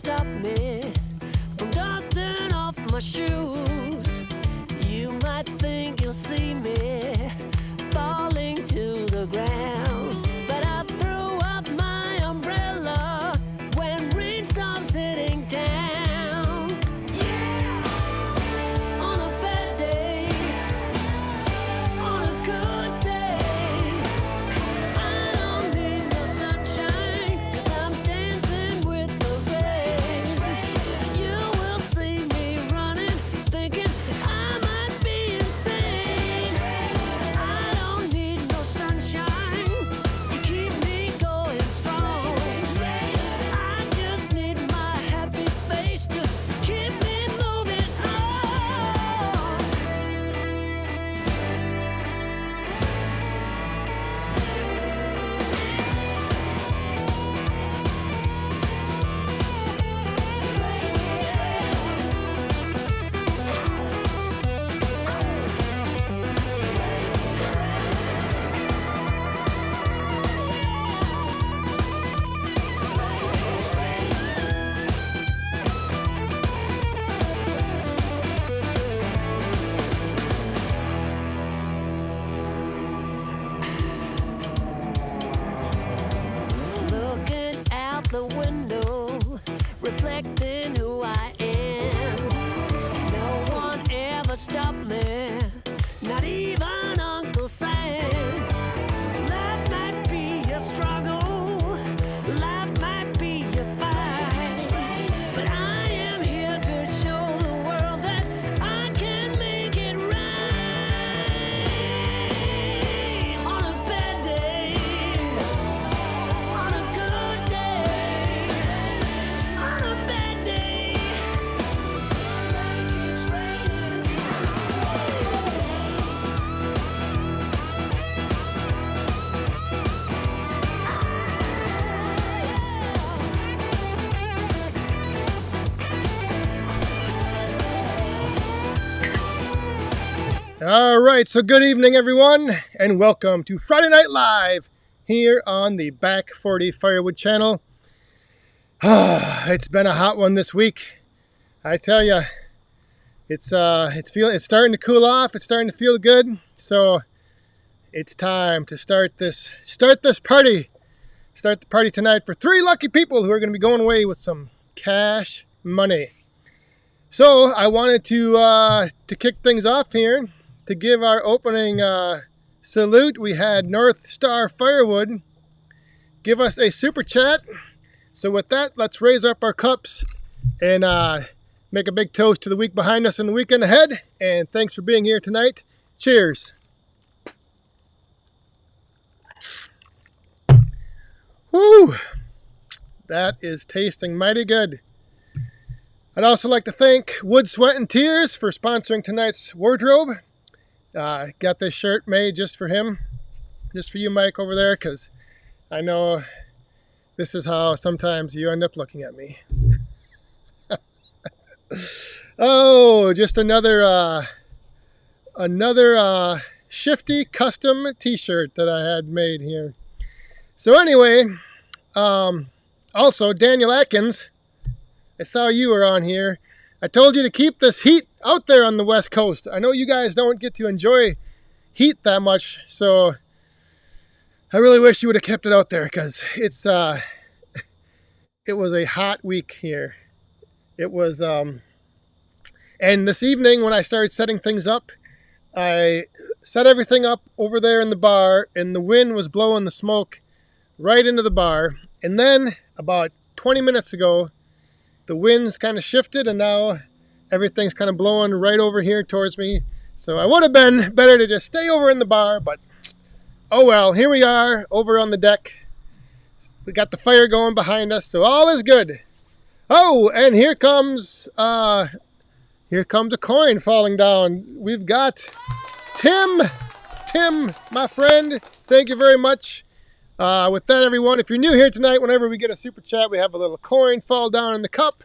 stop me from dusting off my shoes. You might think you'll see me falling to the ground, but I threw up my umbrella when rain stops hitting town. Yeah! On a bad day, on a good day, I don't need no sunshine, 'cause I'm dancing with the rain. You will see me running, thinking I might be insane. I don't need no sunshine, you keep me going strong. I just need my happy face to keep me moving on. Looking out the window, reflecting who I am. No one ever stopped me, not even Uncle Sam. Life might be a struggle, life might be a fight, but I am here to show the world that I can make it right. On a bad day, on a good day, on a bad day, rain keeps raining. All right, so good evening, everyone, and welcome to Friday Night Live here on the Back 40 Firewood channel. It's been a hot one this week. I tell you, it's starting to cool off. It's starting to feel good. So it's time to start this party. Start the party tonight for 3 lucky people who are going to be going away with some cash money. So I wanted to kick things off here. To give our opening salute, we had North Star Firewood give us a super chat. So with that, let's raise up our cups and make a big toast to the week behind us and the weekend ahead. And thanks for being here tonight. Cheers. Woo! That is tasting mighty good. I'd also like to thank Wood, Sweat, and Tears for sponsoring tonight's wardrobe. Got this shirt made just for him, just for you, Mike, over there, because I know this is how sometimes you end up looking at me. Oh, just another shifty custom t-shirt that I had made here. So anyway, also Daniel Atkins, I saw you were on here. I told you to keep this heat out there on the West Coast. I know you guys don't get to enjoy heat that much, so I really wish you would have kept it out there, because it was a hot week here. It was, and this evening when I started setting things up, I set everything up over there in the bar, and the wind was blowing the smoke right into the bar. And then about 20 minutes ago, the wind's kind of shifted, and now everything's kind of blowing right over here towards me. So I would have been better to just stay over in the bar, but oh well, here we are over on the deck. We got the fire going behind us, so all is good. Oh, and here comes a coin falling down. We've got Tim, my friend, thank you very much. With that, everyone, if you're new here tonight, whenever we get a super chat, we have a little coin fall down in the cup,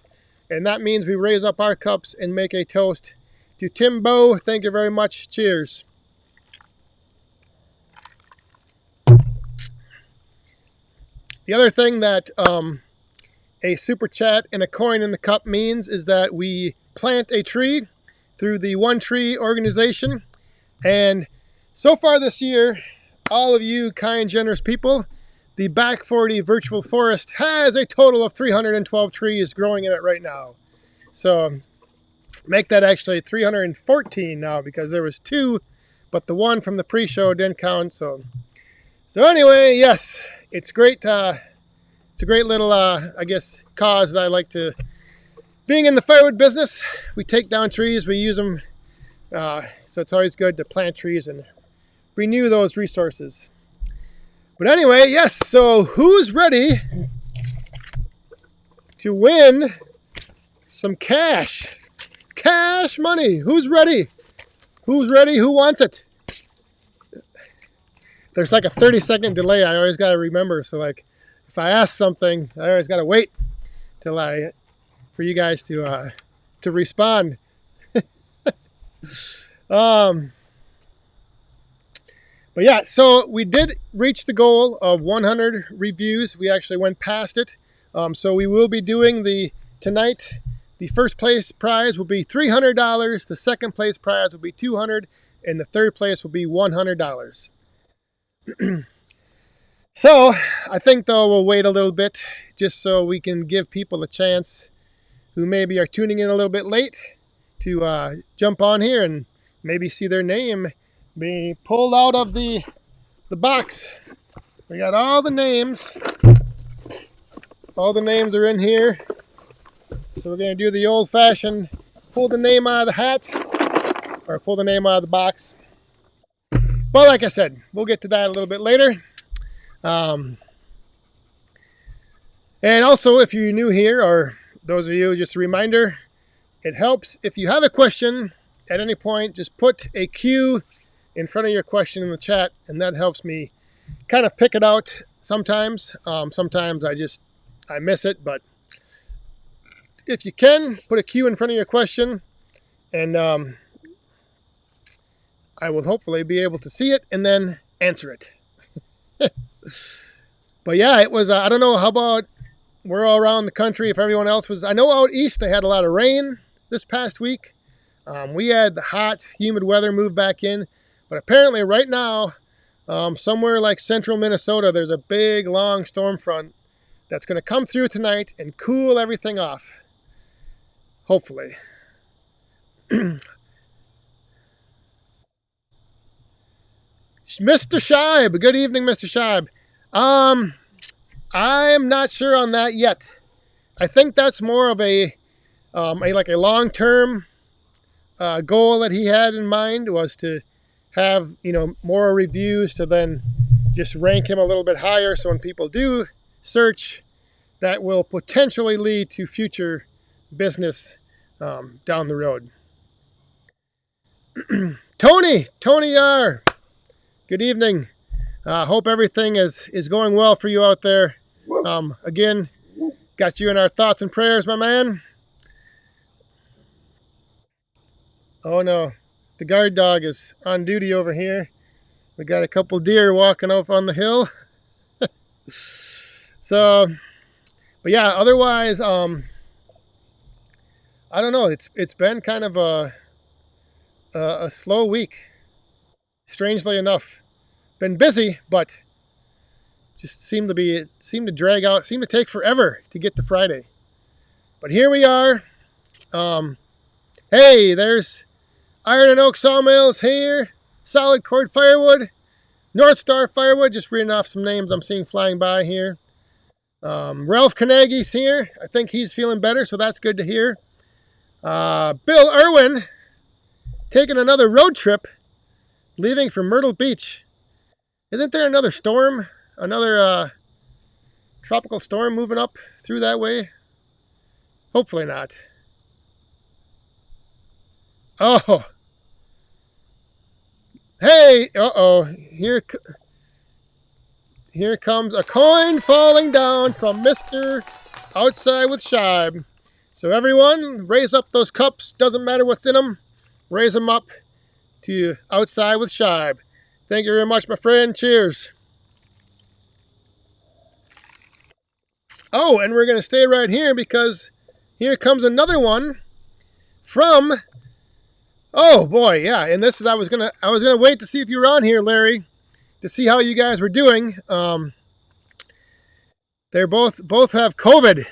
and that means we raise up our cups and make a toast to Timbo. Thank you very much. Cheers. The other thing that a super chat and a coin in the cup means is that we plant a tree through the One Tree organization. And so far this year, all of you kind, generous people, the Back 40 Virtual Forest has a total of 312 trees growing in it right now. So make that actually 314 now, because there was 2, but the one from the pre-show didn't count. So anyway, yes, it's great. It's a great little, I guess, cause that I like to. Being in the firewood business, we take down trees, we use them. So it's always good to plant trees and renew those resources. But anyway, yes, so who's ready to win some cash? Cash money. Who's ready? Who's ready? Who wants it? There's like a 30-second delay. I always got to remember. So like, if I ask something, I always got to wait till for you guys to respond. But yeah, so we did reach the goal of 100 reviews. We actually went past it. So we will be doing tonight. The first place prize will be $300. The second place prize will be $200, and the third place will be $100. So I think though we'll wait a little bit just so we can give people a chance who maybe are tuning in a little bit late to jump on here and maybe see their name be pulled out of the box. We got all the names. All the names are in here. So we're going to do the old-fashioned pull the name out of the hat or pull the name out of the box. Well, like I said, we'll get to that a little bit later. And also, if you're new here, or those of you, just a reminder, it helps if you have a question at any point, just put a Q in front of your question in the chat, and that helps me kind of pick it out sometimes. Sometimes I miss it, but if you can, put a Q in front of your question, and I will hopefully be able to see it and then answer it. But yeah, it was, I don't know, how about we're all around the country, if everyone else was, I know out east they had a lot of rain this past week. We had the hot, humid weather move back in, but apparently right now, somewhere like central Minnesota, there's a big, long storm front that's going to come through tonight and cool everything off. Hopefully. Mr. Scheib, good evening, Mr. Scheib. I'm not sure on that yet. I think that's more of a long-term goal that he had in mind, was to have, more reviews to then just rank him a little bit higher. So when people do search, that will potentially lead to future business down the road. Tony R. Good evening. Hope everything is going well for you out there. Again, got you in our thoughts and prayers, my man. Oh no, the guard dog is on duty over here. We got a couple deer walking off on the hill. So, but yeah, otherwise, I don't know. It's been kind of a slow week. Strangely enough, been busy, but just seemed to drag out, seemed to take forever to get to Friday. But here we are. Hey, there's Iron and Oak Sawmills here. Solid Cord Firewood. North Star Firewood. Just reading off some names I'm seeing flying by here. Ralph Carnegie's here. I think he's feeling better, so that's good to hear. Bill Irwin taking another road trip, leaving for Myrtle Beach. Isn't there another storm? Another tropical storm moving up through that way? Hopefully not. Oh. Hey, uh-oh. Here comes a coin falling down from Mr. Outside with Scheib. So everyone, raise up those cups. Doesn't matter what's in them. Raise them up to Outside with Scheib. Thank you very much, my friend. Cheers. Oh, and we're going to stay right here because here comes another one from, oh boy, yeah. And this is, I was gonna wait to see if you were on here, Larry, to see how you guys were doing. They're both have COVID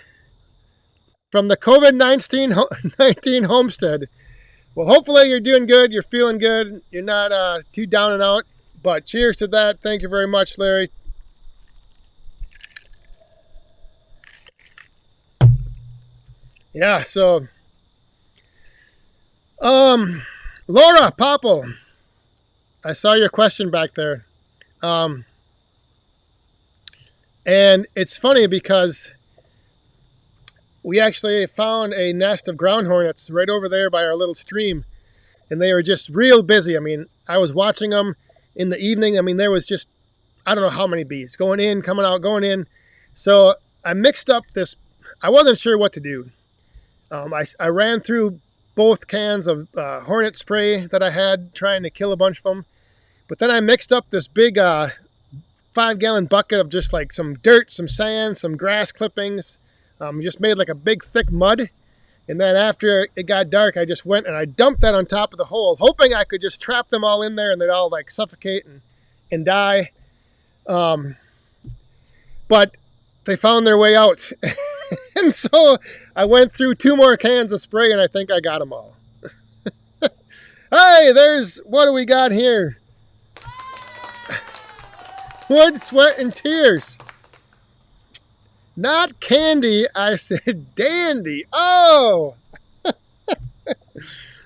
from the COVID-19 homestead. Well, hopefully you're doing good. You're feeling good. You're not too down and out. But cheers to that. Thank you very much, Larry. Yeah, so Laura Popple, I saw your question back there. And it's funny because we actually found a nest of ground hornets right over there by our little stream, and they were just real busy. I mean, I was watching them in the evening. I mean, there was just, I don't know how many bees going in, coming out, going in. So I mixed up this. I wasn't sure what to do. I ran through both cans of hornet spray that I had, trying to kill a bunch of them. But then I mixed up this big 5-gallon bucket of just like some dirt, some sand, some grass clippings. Just made like a big thick mud. And then after it got dark, I just went and I dumped that on top of the hole, hoping I could just trap them all in there and they'd all like suffocate and die. But they found their way out. And so I went through 2 more cans of spray and I think I got them all. Hey, what do we got here? Wood, sweat, and tears. Not candy, I said dandy. Oh!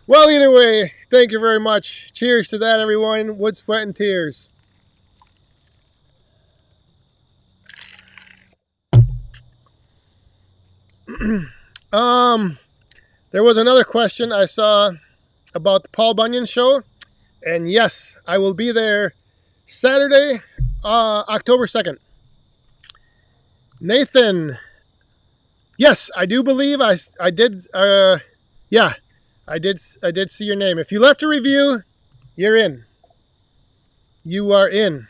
Well, either way, thank you very much. Cheers to that, everyone. Wood, sweat, and tears. There was another question I saw about the Paul Bunyan show. And yes, I will be there Saturday, October 2nd. Nathan, yes, I do believe I did, yeah, I did see your name. If you left a review, you're in. You are in.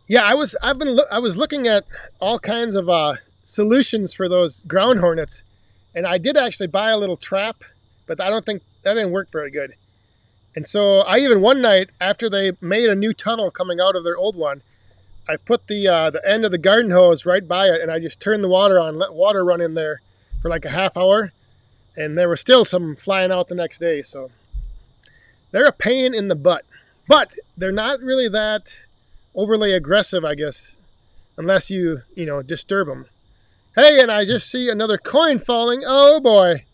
Yeah, I was looking at all kinds of solutions for those ground hornets, and I did actually buy a little trap, but I don't think that didn't work very good. And so I even one night, after they made a new tunnel coming out of their old one, I put the end of the garden hose right by it, and I just turned the water on, let water run in there for like a half hour, and there were still some flying out the next day. So they're a pain in the butt, but they're not really that overly aggressive, I guess, unless you disturb them. Hey, and I just see another coin falling. Oh boy.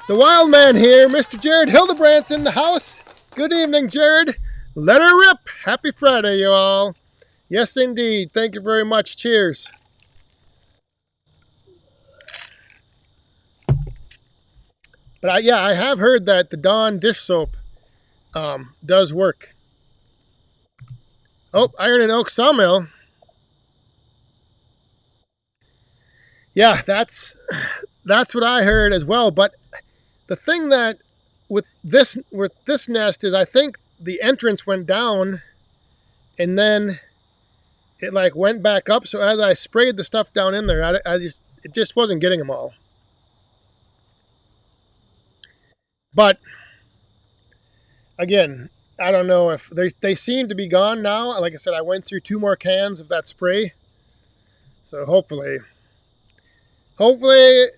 The wild man here, Mr. Jared Hildebrandt's in the house. Good evening, Jared. Let her rip. Happy Friday, you all. Yes, indeed. Thank you very much. Cheers. But I have heard that the Dawn dish soap does work. Oh, Iron and Oak Sawmill. Yeah, that's what I heard as well. But the thing that with this nest is, I think the entrance went down, and then it like went back up. So as I sprayed the stuff down in there, it just wasn't getting them all. But again, I don't know if they seem to be gone now. Like I said, I went through 2 more cans of that spray, so hopefully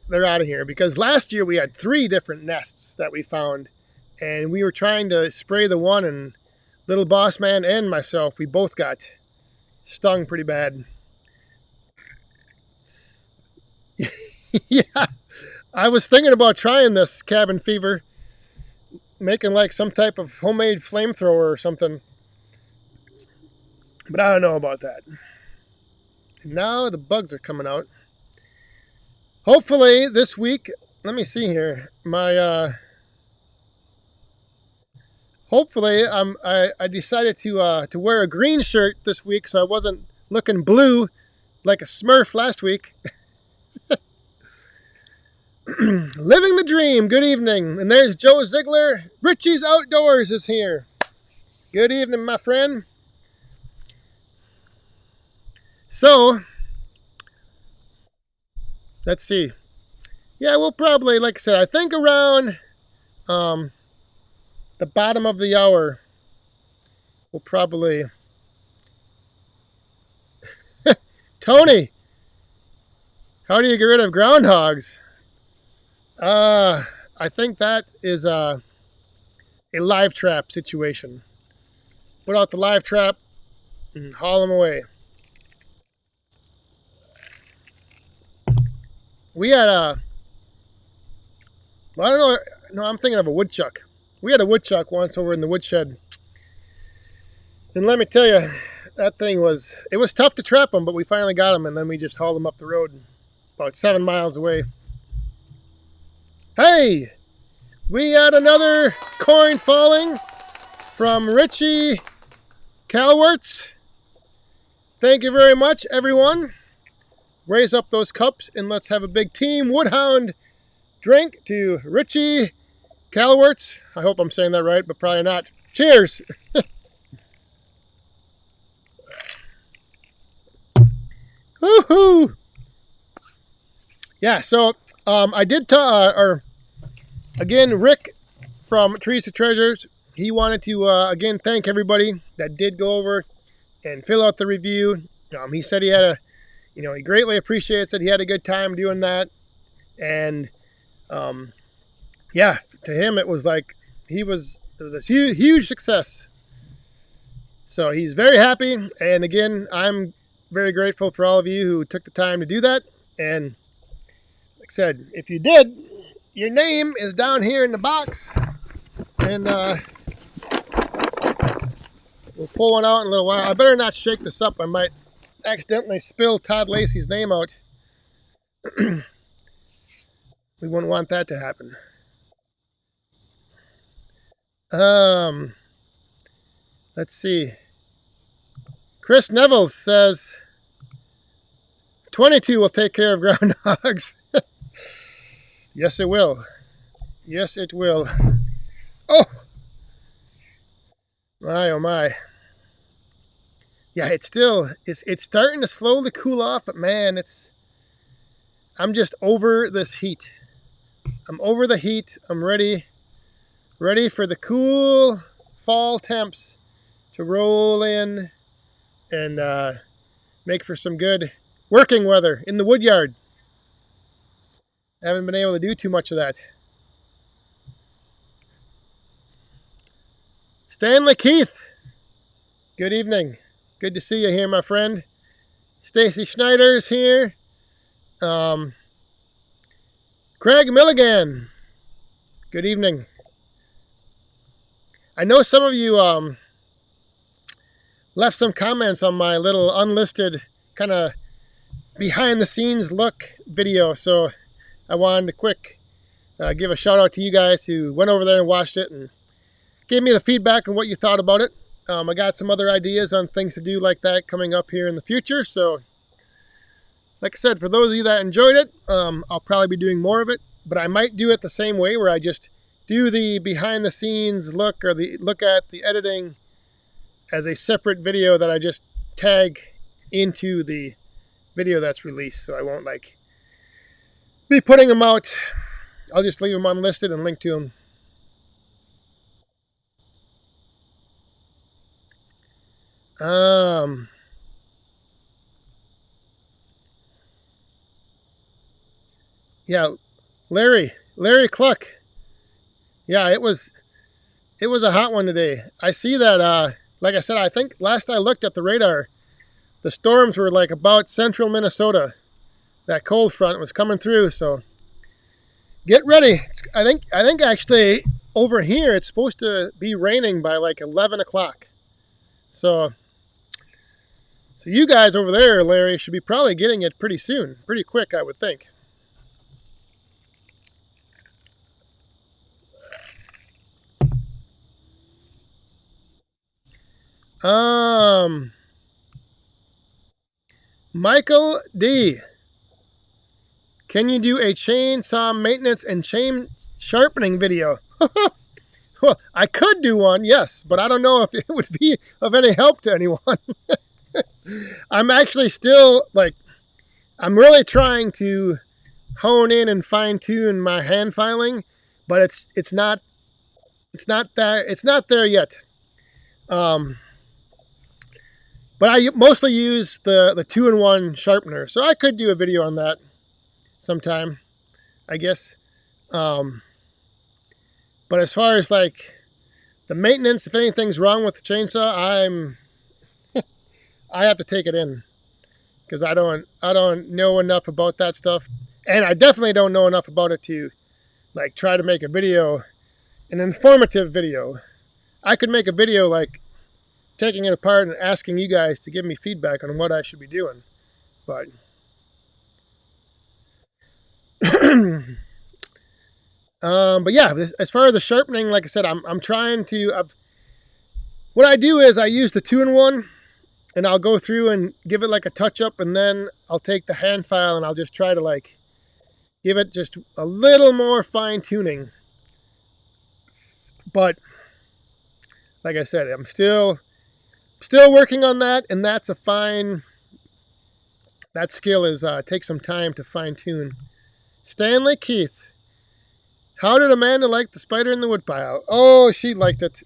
they're out of here, because last year we had 3 different nests that we found, and we were trying to spray the one, and Little Boss Man and myself, we both got stung pretty bad. Yeah, I was thinking about trying this cabin fever, making like some type of homemade flamethrower or something, but I don't know about that. And now the bugs are coming out. Hopefully this week, let me see here. Hopefully I decided to wear a green shirt this week, so I wasn't looking blue like a Smurf last week. Living the dream. Good evening. And there's Joe Ziegler. Richie's Outdoors is here. Good evening, my friend. So, let's see. Yeah, we'll probably, like I said, I think around the bottom of the hour, we'll probably... Tony, how do you get rid of groundhogs? I think that is a live trap situation. Put out the live trap and haul them away. We had well, I don't know. No, I'm thinking of a woodchuck. We had a woodchuck once over in the woodshed. And let me tell you, that thing was tough to trap them, but we finally got them, and then we just hauled them up the road about 7 miles away. Hey! We had another coin falling from Richie Calwerts. Thank you very much, everyone. Raise up those cups and let's have a big Team Woodhound drink to Richie Calwerts. I hope I'm saying that right, but probably not. Cheers! Woohoo! Yeah, so I did again, Rick from Trees to Treasures, he wanted to again thank everybody that did go over and fill out the review. He said he had he greatly appreciates it. He had a good time doing that, and yeah, to him it was like it was a huge success. So he's very happy, and again, I'm very grateful for all of you who took the time to do that. And like I said, if you did, your name is down here in the box, and we'll pull one out in a little while. I better not shake this up. I might accidentally spill Todd Lacey's name out. We wouldn't want that to happen. Let's see. Chris Neville says 22 will take care of groundhogs. Yes, it will. Yes, it will. Oh! My, oh my. Yeah, it's starting to slowly cool off, but man, I'm just over this heat. I'm over the heat. I'm ready for the cool fall temps to roll in and make for some good working weather in the wood yard. I haven't been able to do too much of that. Stanley Keith, good evening. Good to see you here, my friend. Stacy Schneider's here. Craig Milligan, good evening. I know some of you left some comments on my little unlisted kind of behind the scenes look video, so I wanted to quick give a shout out to you guys who went over there and watched it and gave me the feedback on what you thought about it. I got some other ideas on things to do like that coming up here in the future, so like I said, for those of you that enjoyed it, I'll probably be doing more of it, but I might do it the same way where I just do the behind the scenes look or the look at the editing as a separate video that I just tag into the video that's released, so I won't like be putting them out. I'll just leave them unlisted and link to them. Yeah, Larry Cluck. Yeah, it was a hot one today. I see that, like I said, I think last I looked at the radar, the storms were like about central Minnesota. That cold front was coming through, so get ready. I think actually over here it's supposed to be raining by like 11 o'clock. So you guys over there, Larry, should be probably getting it pretty soon, pretty quick, I would think. Michael D. Can you do a chainsaw maintenance and chain sharpening video? Well, I could do one, yes, but I don't know if it would be of any help to anyone. I'm actually still like, I'm really trying to hone in and fine tune my hand filing, but it's not there yet. But I mostly use the 2-in-1 sharpener, so I could do a video on that sometime, I guess. But as far as like the maintenance, if anything's wrong with the chainsaw, I have to take it in because I don't know enough about that stuff, and I definitely don't know enough about it to like try to make a video, an informative video. I could make a video like taking it apart and asking you guys to give me feedback on what I should be doing, but but yeah, as far as the sharpening, like I said, I'm trying to. What I do is I use the 2-in-1, and I'll go through and give it like a touch up, and then I'll take the hand file and I'll just try to like give it just a little more fine tuning. But like I said, I'm still working on that, and that's a fine. That skill is takes some time to fine tune. Stanley Keith, how did Amanda like the spider in the woodpile? Oh, she liked it.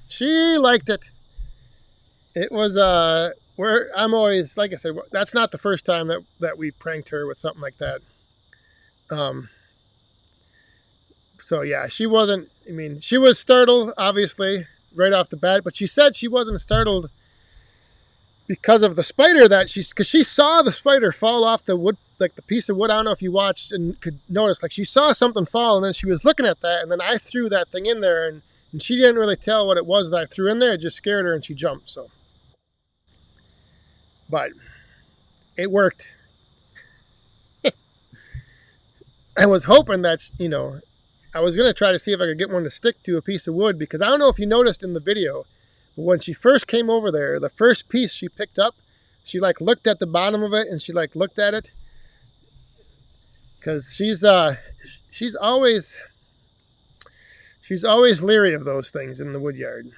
She liked it. It was where I'm always, like I said, that's not the first time that we pranked her with something like that. So yeah, she wasn't. I mean, she was startled, obviously, right off the bat, but she said she wasn't startled because of the spider because she saw the spider fall off the wood, like the piece of wood. I don't know if you watched and could notice, like she saw something fall, and then she was looking at that, and then I threw that thing in there, and she didn't really tell what it was that I threw in there. It just scared her, and she jumped. So, but it worked. I was hoping that, I was going to try to see if I could get one to stick to a piece of wood, because I don't know if you noticed in the video, but when she first came over there, the first piece she picked up, she like looked at the bottom of it, and she like looked at it, because she's always leery of those things in the wood yard.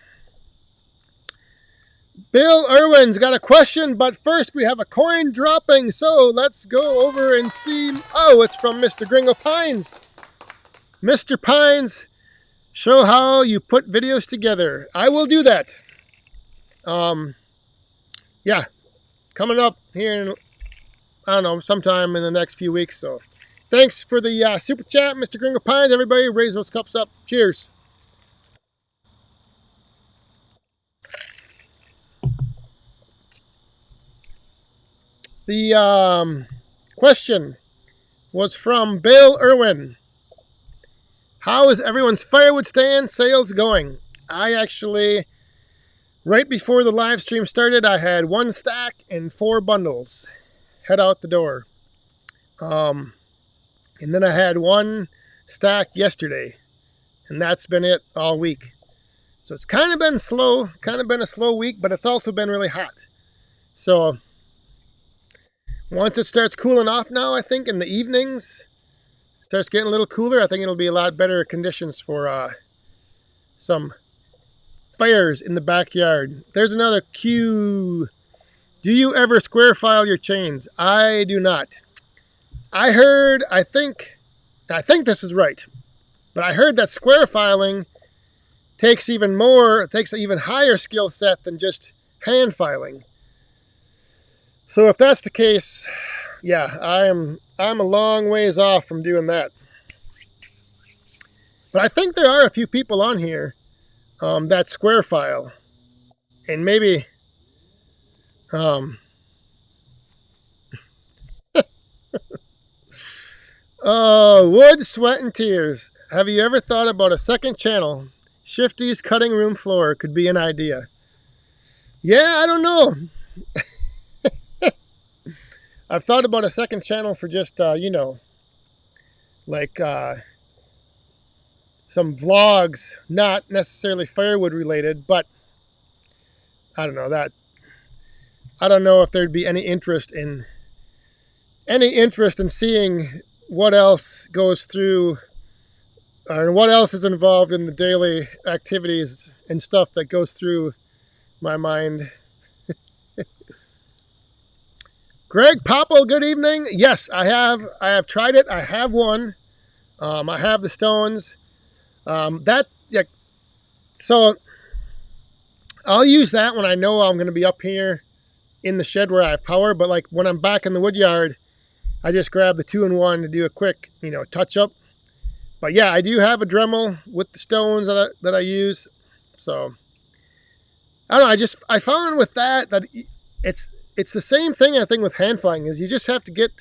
Bill Irwin's got a question, but first we have a coin dropping, so let's go over and see. Oh, it's from Mr. Gringo Pines. Mr. Pines, show how you put videos together. I will do that. Yeah, coming up here in, I don't know, sometime in the next few weeks. So thanks for the super chat, Mr. Gringo Pines. Everybody raise those cups up. Cheers. The question was from Bill Irwin. How is everyone's firewood stand sales going? I actually, right before the live stream started, I had 1 stack and 4 bundles head out the door. And then I had 1 stack yesterday, and that's been it all week. So it's kind of been slow, kind of been a slow week, but it's also been really hot. So once it starts cooling off now, I think in the evenings, starts getting a little cooler, I think it'll be a lot better conditions for some fires in the backyard. There's another cue. Do you ever square file your chains? I do not. I think this is right, but I heard that square filing takes an even higher skill set than just hand filing. So if that's the case, yeah, I'm a long ways off from doing that. But I think there are a few people on here that square file, and maybe wood, sweat, and tears. Have you ever thought about a second channel? Shifty's cutting room floor could be an idea. Yeah, I don't know. I've thought about a second channel for just, like some vlogs, not necessarily firewood related, but I don't know I don't know if there'd be any interest in seeing what else goes through or what else is involved in the daily activities and stuff that goes through my mind Greg Popple, good evening. Yes, I have tried it. I have one. I have the stones. Yeah. So I'll use that when I know I'm going to be up here in the shed where I have power. But like when I'm back in the wood yard, I just grab the 2-in-1 to do a quick, touch up. But yeah, I do have a Dremel with the stones that I use. So I don't know. I found with that it's the same thing I think with hand flying is you just have to get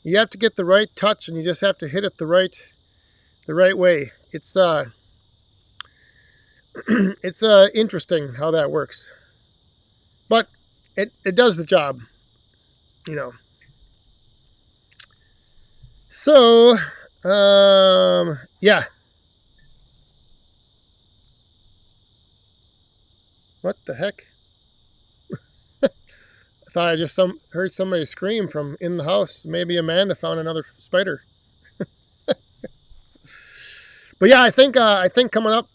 the right touch and you just have to hit it the right way. It's it's interesting how that works, but it does the job, So yeah. What the heck? I thought I just heard somebody scream from in the house. Maybe Amanda found another spider. But yeah, I think coming up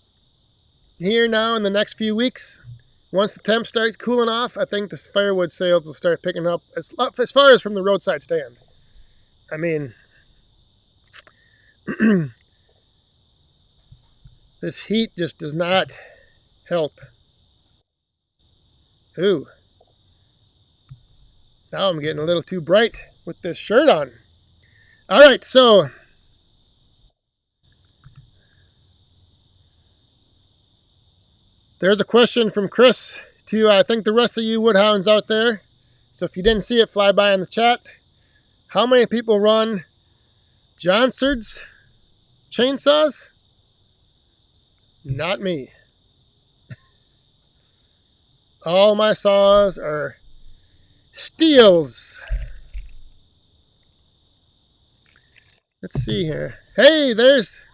here now in the next few weeks, once the temps start cooling off, I think the firewood sales will start picking up as far as from the roadside stand. I mean, this heat just does not help. Ooh. Now I'm getting a little too bright with this shirt on. All right, so there's a question from Chris to I think the rest of you woodhounds out there. So if you didn't see it, fly by in the chat. How many people run Johnson's chainsaws? Not me. All my saws are Steels. Let's see here. Hey, there's...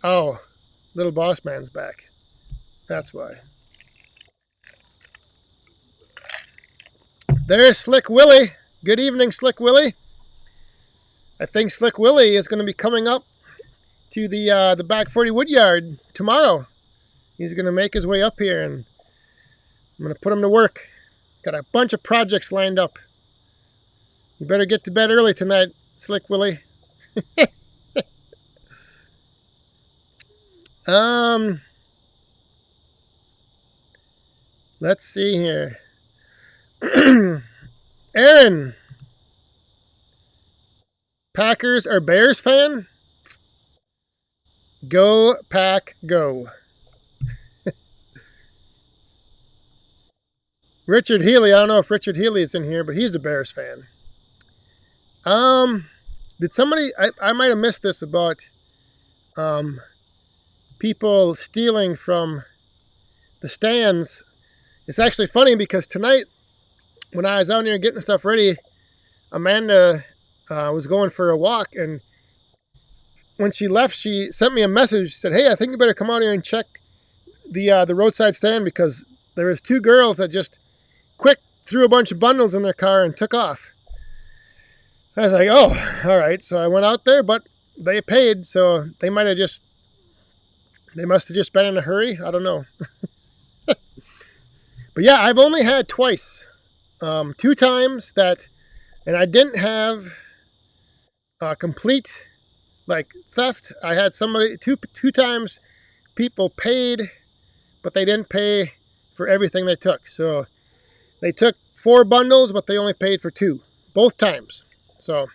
Oh, little boss man's back. That's why. There's Slick Willie. Good evening, Slick Willie. I think Slick Willie is going to be coming up to the back 40 wood yard tomorrow. He's going to make his way up here, and I'm going to put him to work. Got a bunch of projects lined up. You better get to bed early tonight, Slick Willie. Let's see here. Aaron, Packers or Bears fan? Go Pack, go. Richard Healy, I don't know if Richard Healy is in here, but he's a Bears fan. Did somebody, I might have missed this about people stealing from the stands. It's actually funny because tonight when I was out here getting stuff ready, Amanda was going for a walk, and when she left, she sent me a message, said, hey, I think you better come out here and check the roadside stand because there was 2 girls that just quick threw a bunch of bundles in their car and took off. I was like, oh, all right. So I went out there, but they paid, so they must have just been in a hurry. I don't know. But yeah, I've only had twice. 2 times that, and I didn't have complete like theft. I had somebody two times people paid, but they didn't pay for everything they took. So they took 4 bundles, but they only paid for 2, both times. So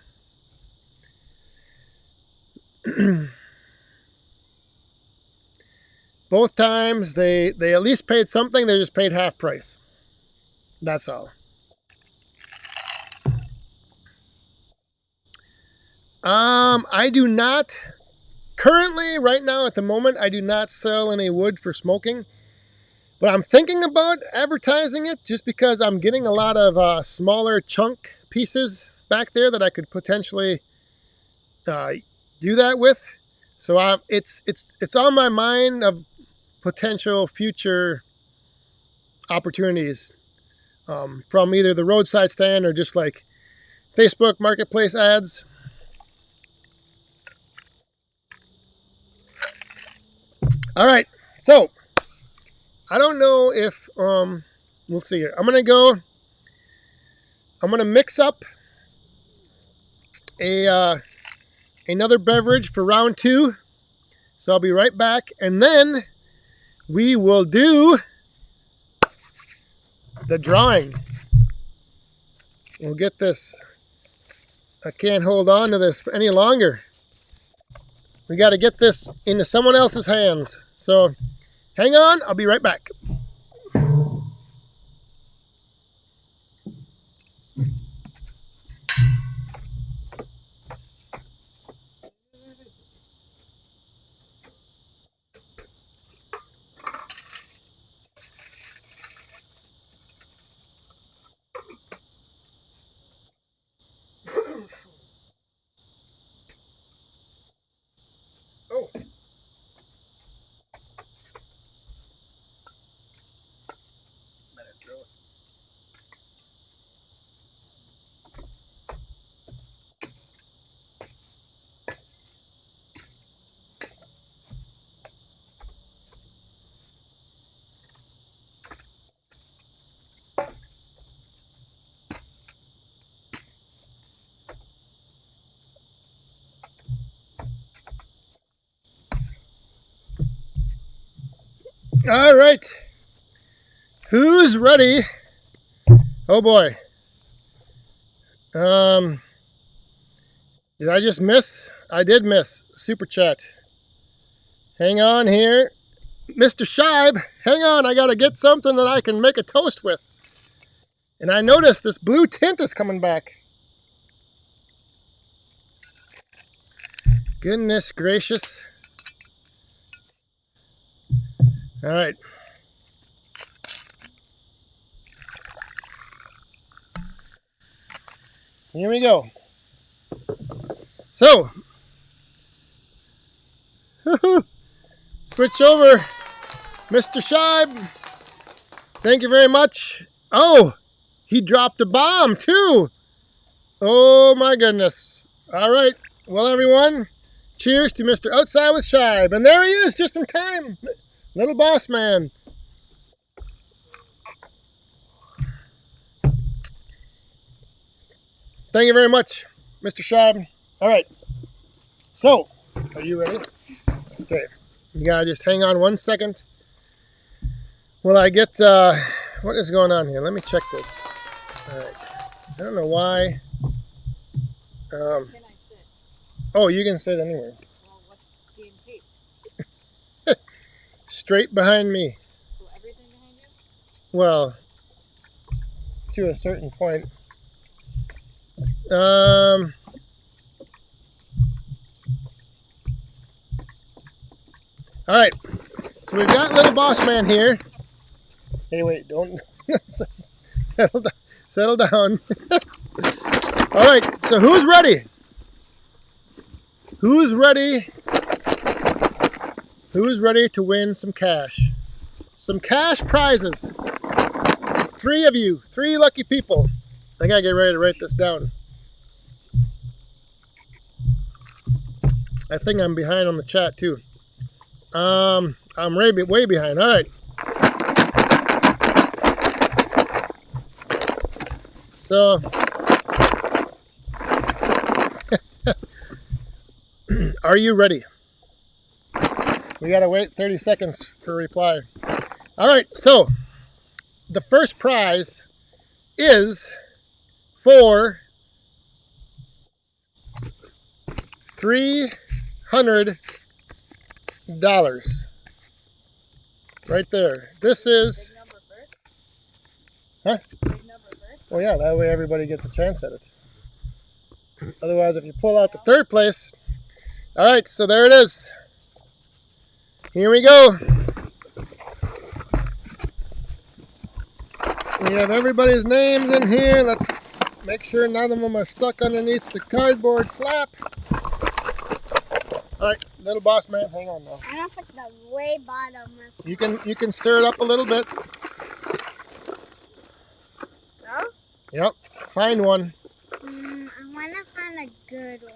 both times they at least paid something. They just paid half price. That's all. I do not currently, right now at the moment, I do not sell any wood for smoking, but I'm thinking about advertising it just because I'm getting a lot of smaller chunk pieces back there that I could potentially do that with. So it's on my mind of potential future opportunities from either the roadside stand or just like Facebook Marketplace ads. All right, so I don't know if we'll see here. I'm gonna go I'm going to mix up another beverage for round 2. So I'll be right back. And then we will do the drawing. We'll get this. I can't hold on to this any longer. We got to get this into someone else's hands. So hang on, I'll be right back. Oh. All right. Who's ready? Oh boy. Did I just miss? I did miss. Super chat. Hang on here. Mr. Scheib, hang on. I got to get something that I can make a toast with. And I noticed this blue tint is coming back. Goodness gracious. All right. Here we go. So, switch over, Mr. Scheib. Thank you very much. Oh, he dropped a bomb too. Oh my goodness. All right. Well, everyone, cheers to Mr. Outside with Scheib. And there he is, just in time. Little boss man. Thank you very much, Mr. Scheib. All right. So, are you ready? Okay. You gotta just hang on 1 second. Will I get, what is going on here? Let me check this. All right. I don't know why. Can I sit? Oh, you can sit anywhere. Well, what's being taped? Straight behind me. So everything behind you? Well, to a certain point. All right. So we've got little boss man here. Hey, wait, don't settle down. Settle down. All right. So who's ready? Who's ready? Who's ready to win some cash? Some cash prizes. 3 of you, 3 lucky people. I gotta get ready to write this down. I think I'm behind on the chat too. I'm way behind. All right. So, are you ready? We gotta wait 30 seconds for a reply. All right. So, the first prize is for $300. Right there. This is. Big number first? Huh? Big number first? Oh yeah, that way everybody gets a chance at it. Otherwise, if you pull out the 3rd place. All right, so there it is. Here we go. We have everybody's names in here. Let's make sure none of them are stuck underneath the cardboard flap. All right, little boss man, hang on now. I'm gonna put the way bottom. You can stir it up a little bit. No? Yep, find one. I wanna find a good one.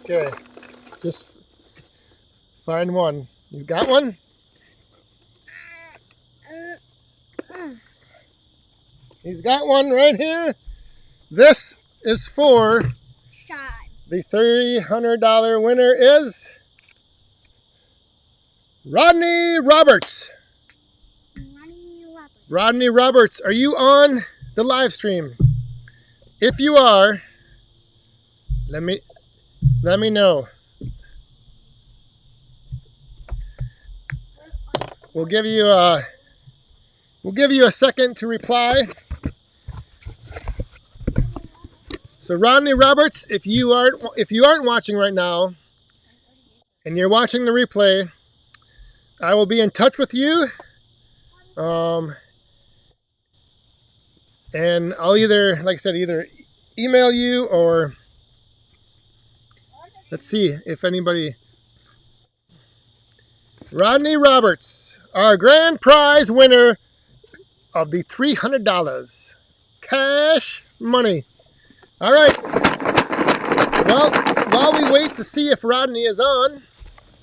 Okay, just find one. You got one? He's got one right here. This is for Shot. the $300 winner is Rodney Roberts. Rodney Roberts, are you on the live stream? If you are, let me know. We'll give you a second to reply. So Rodney Roberts, if you aren't watching right now and you're watching the replay, I will be in touch with you. And I'll either, like I said, either email you or let's see if anybody. Rodney Roberts, our grand prize winner of the $300 cash money. All right. Well, while we wait to see if Rodney is on,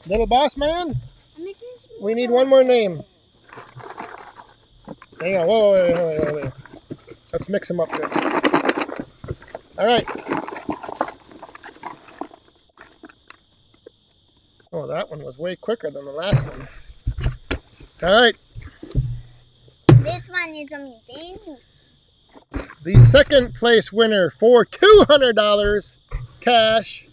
little boss man, we need one more name. Hang on. Whoa. Let's mix them up there. All right. Oh, that one was way quicker than the last one. All right. This one is only famous. The second place winner for $200 cash.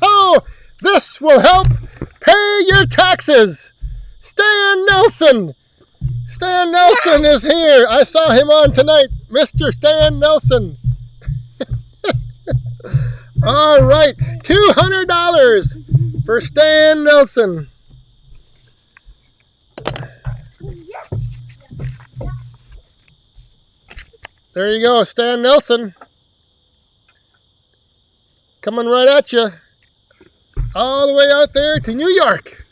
Oh, this will help pay your taxes. Stan Nelson. Stan Nelson is here. I saw him on tonight. Mr. Stan Nelson. All right. $200 for Stan Nelson. There you go, Stan Nelson. Coming right at you. All the way out there to New York.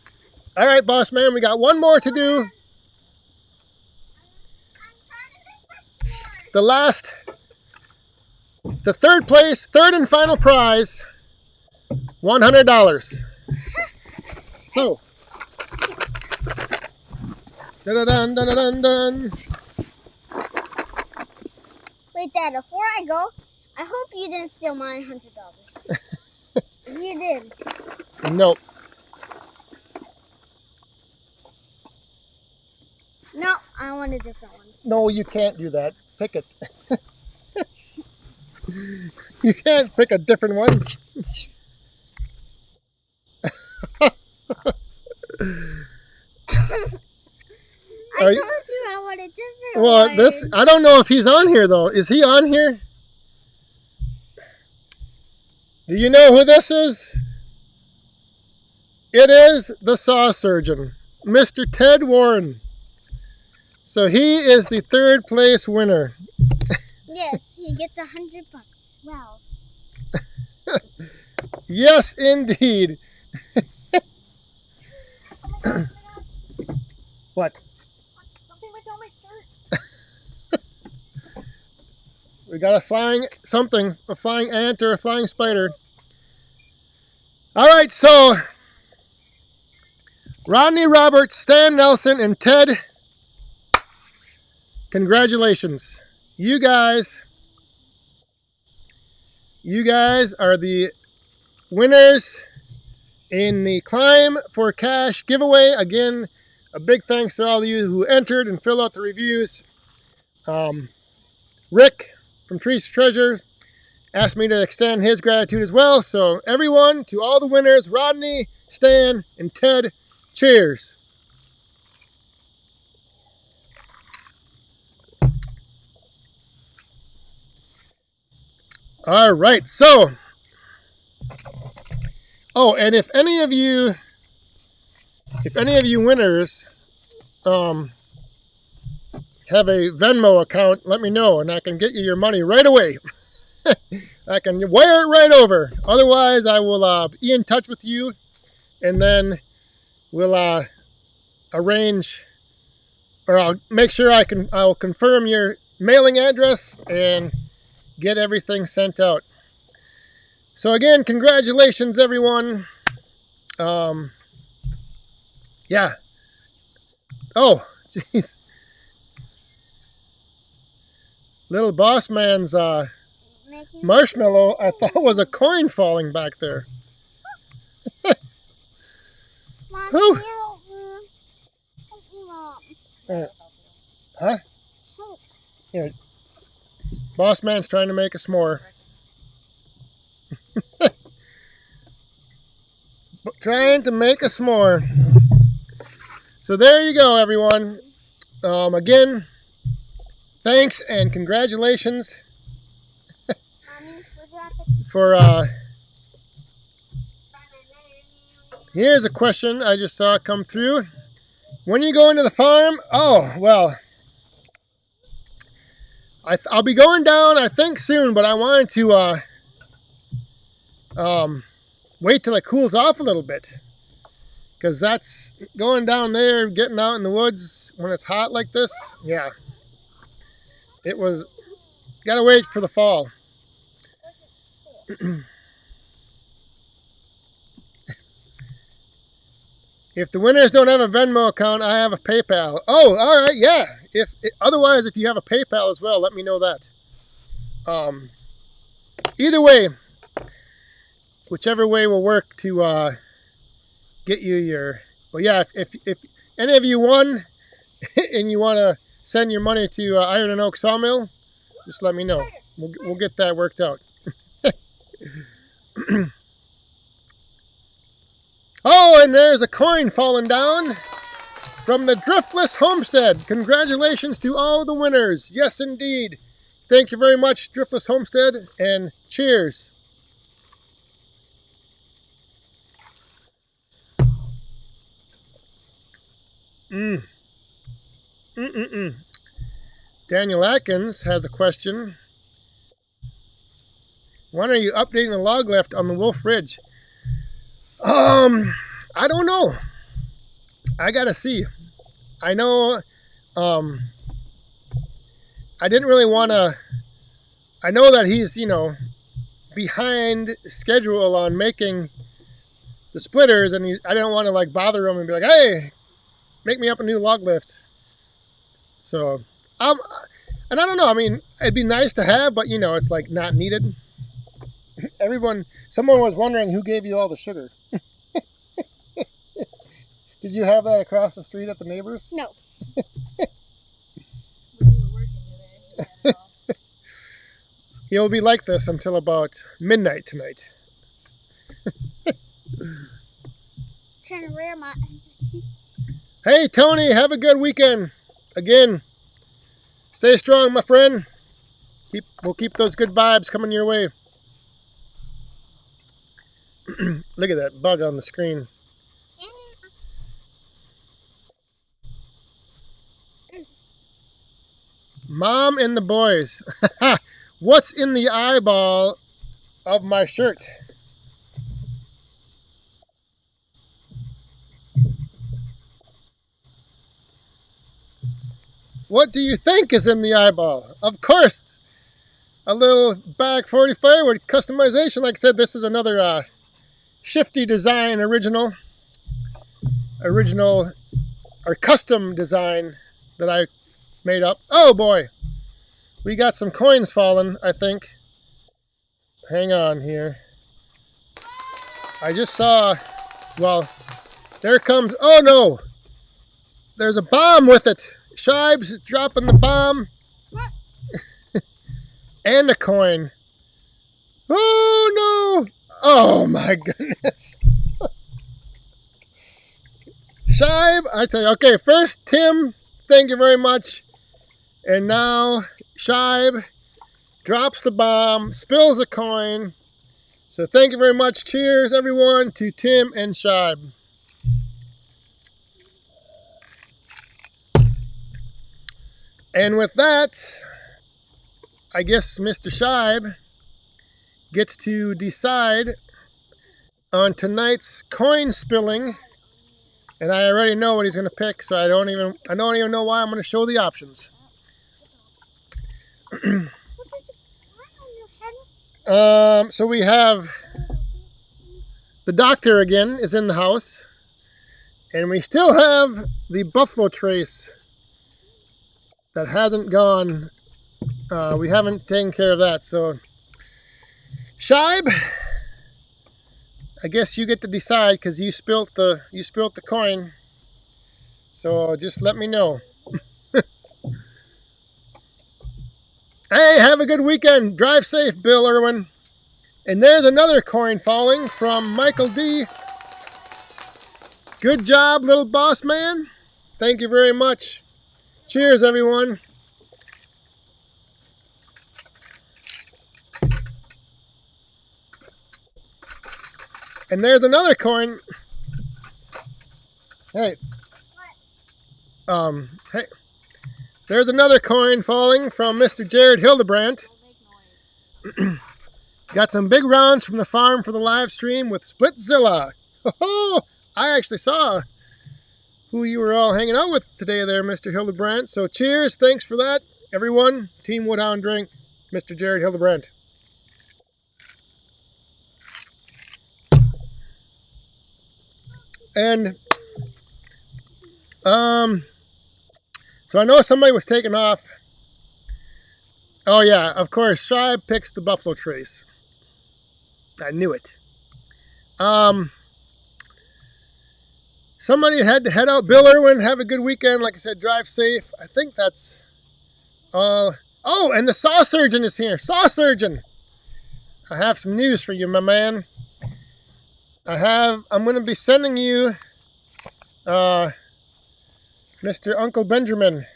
All right, boss man, we got one more to do. The third place, third and final prize, $100. So, dun. Wait, Dad, before I go, I hope you didn't steal my $100. If you did. Nope. No, I want a different one. No, you can't do that. Pick it. You can't pick a different one. I told you I want a different Well, one. I don't know if he's on here, though. Is he on here? Do you know who this is? It is the saw surgeon, Mr. Ted Warren. So he is the third place winner. Yes, he gets $100. Wow. Yes, indeed. What? Something went down my shirt. We got a flying ant or a flying spider. All right, so Rodney Roberts, Stan Nelson, and Ted, congratulations. You guys are the winners in the Climb for Cash giveaway. Again, a big thanks to all of you who entered and filled out the reviews. Rick from Trees to Treasure asked me to extend his gratitude as well. So everyone, to all the winners, Rodney, Stan, and Ted, cheers. All right, so, and if any of you winners have a Venmo account, let me know and I can get you your money right away. I can wire it right over. Otherwise, I will be in touch with you, and then we'll arrange, or I'll make sure I'll confirm your mailing address and get everything sent out. So again, congratulations, everyone. Yeah. Oh, jeez. Little boss man's Making marshmallow, I thought was a coin falling back there. Mommy, Whew. help me. Help me, Mom. Huh? Help. Here. Boss man's trying to make a s'more. Trying to make a s'more. So there you go, everyone. Again, thanks and congratulations Mommy, would you have to for. Here's a question I just saw come through. When are you going to the farm? Oh, well, I'll be going down, I think, soon, but I wanted to wait till it cools off a little bit. Because that's going down there, getting out in the woods when it's hot like this. Yeah. It was, gotta wait for the fall. If the winners don't have a Venmo account, I have a PayPal. Oh, all right, yeah. Otherwise, if you have a PayPal as well, let me know that. Either way, whichever way will work to get you your. Well, yeah. If any of you won and you want to send your money to Iron and Oak Sawmill, just let me know. We'll get that worked out. Oh, and there's a coin falling down from the Driftless Homestead. Congratulations to all the winners. Yes, indeed. Thank you very much, Driftless Homestead, and cheers. Daniel Atkins has a question. When are you updating the log lift on the Wolf Ridge? I don't know. I gotta see. I know, I didn't really want to. I know that he's, behind schedule on making the splitters, and I didn't want to like bother him and be like, "Hey, make me up a new log lift." So, and I don't know. I mean, it'd be nice to have, but it's like not needed. Someone was wondering who gave you all the sugar. Did you have that across the street at the neighbors? No. He'll be like this until about midnight tonight. Trying to wear my. Hey, Tony, have a good weekend. Again, stay strong, my friend. We'll keep those good vibes coming your way. Look at that bug on the screen. Mom and the boys. What's in the eyeball of my shirt? What do you think is in the eyeball? Of course, a little bag 40 Firewood customization. Like I said, this is another Shifty Design original or custom design that I made up. Oh boy, we got some coins falling, I think. Hang on here. I just saw, well, there comes, oh no, there's a bomb with it. Shibes dropping the bomb and a coin. Oh no, oh my goodness. Shibe, I tell you, okay, first Tim, thank you very much. And now Shibe drops the bomb, spills a coin. So thank you very much. Cheers, everyone, to Tim and Shibe. And with that, I guess Mr. Shibe gets to decide on tonight's coin spilling. And I already know what he's going to pick, so I don't even know why I'm going to show the options. So we have the doctor again is in the house. And we still have the buffalo trace that hasn't gone. We haven't taken care of that. So, Shibe, I guess you get to decide because you spilt the coin. So just let me know. Hey, have a good weekend. Drive safe, Bill Irwin. And there's another coin falling from Michael D. Good job, little boss man. Thank you very much. Cheers, everyone. And there's another coin. Hey. Hey. There's another coin falling from Mr. Jared Hildebrandt. Got some big rounds from the farm for the live stream with Splitzilla. Oh, I actually saw who you were all hanging out with today there, Mr. Hildebrandt. So cheers, thanks for that, everyone. Team Woodhound Drink, Mr. Jared Hildebrandt. And, so I know somebody was taken off. Oh yeah, of course, Shibe picks the buffalo trace. I knew it. Somebody had to head out. Bill Irwin, have a good weekend. Like I said, drive safe. I think that's all. Oh, and the saw surgeon is here. Saw surgeon. I have some news for you, my man. I'm going to be sending you, Mr. Uncle Benjamin.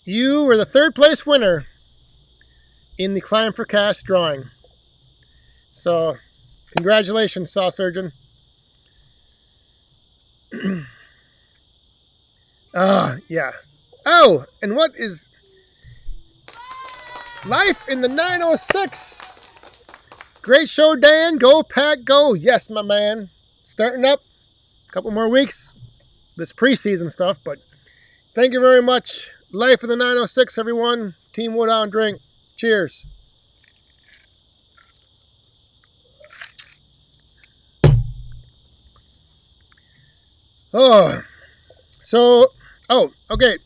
You were the third place winner in the Climb for Cash drawing. So, congratulations, Saw Surgeon. Yeah. Oh, and what is life in the 906? Great show, Dan. Go, Pack, go. Yes, my man. Starting up. A couple more weeks. This preseason stuff, but thank you very much. Life in the 906, everyone. Team Woodhound Drink. Cheers. Okay.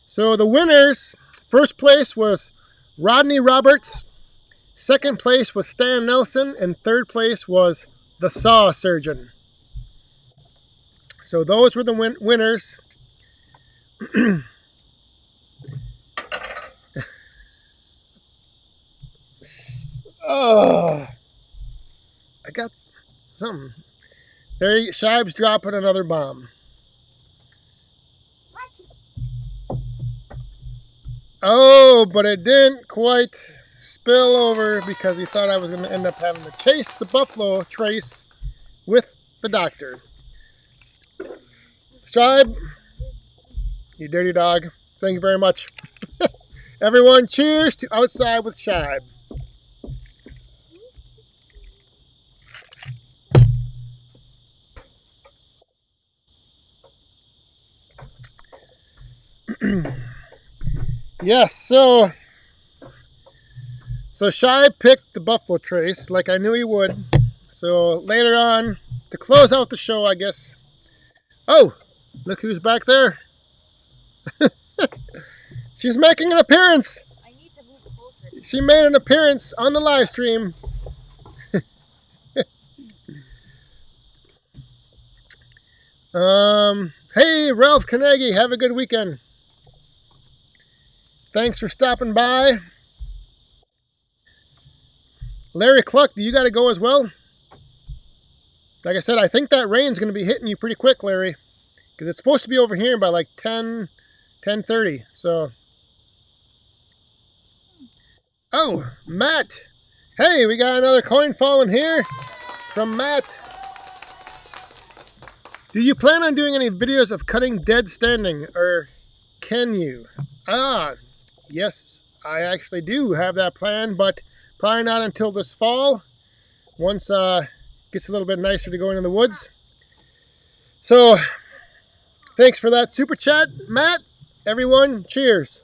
So the winners, first place was Rodney Roberts, second place was Stan Nelson, and third place was the Saw Surgeon. So those were the winners. Oh, I got something. There, Shibe's dropping another bomb. What? Oh, but it didn't quite spill over because he thought I was going to end up having to chase the buffalo trace with the doctor. Shibe, you dirty dog. Thank you very much. Everyone, cheers to Outside with Shibe. Yes, so Shibe picked the buffalo trace like I knew he would. So later on, to close out the show, I guess. Oh, look who's back there. She's making an appearance. I need to move closer. She made an appearance on the live stream. Hey, Ralph Carnegie, have a good weekend. Thanks for stopping by. Larry Cluck, do you got to go as well? Like I said, I think that rain's going to be hitting you pretty quick, Larry. Because it's supposed to be over here by like 10:30. So. Oh, Matt. Hey, we got another coin falling here from Matt. Do you plan on doing any videos of cutting dead standing, or can you? Yes, I actually do have that plan, but probably not until this fall, once gets a little bit nicer to go into the woods. So, thanks for that super chat, Matt. Everyone, cheers.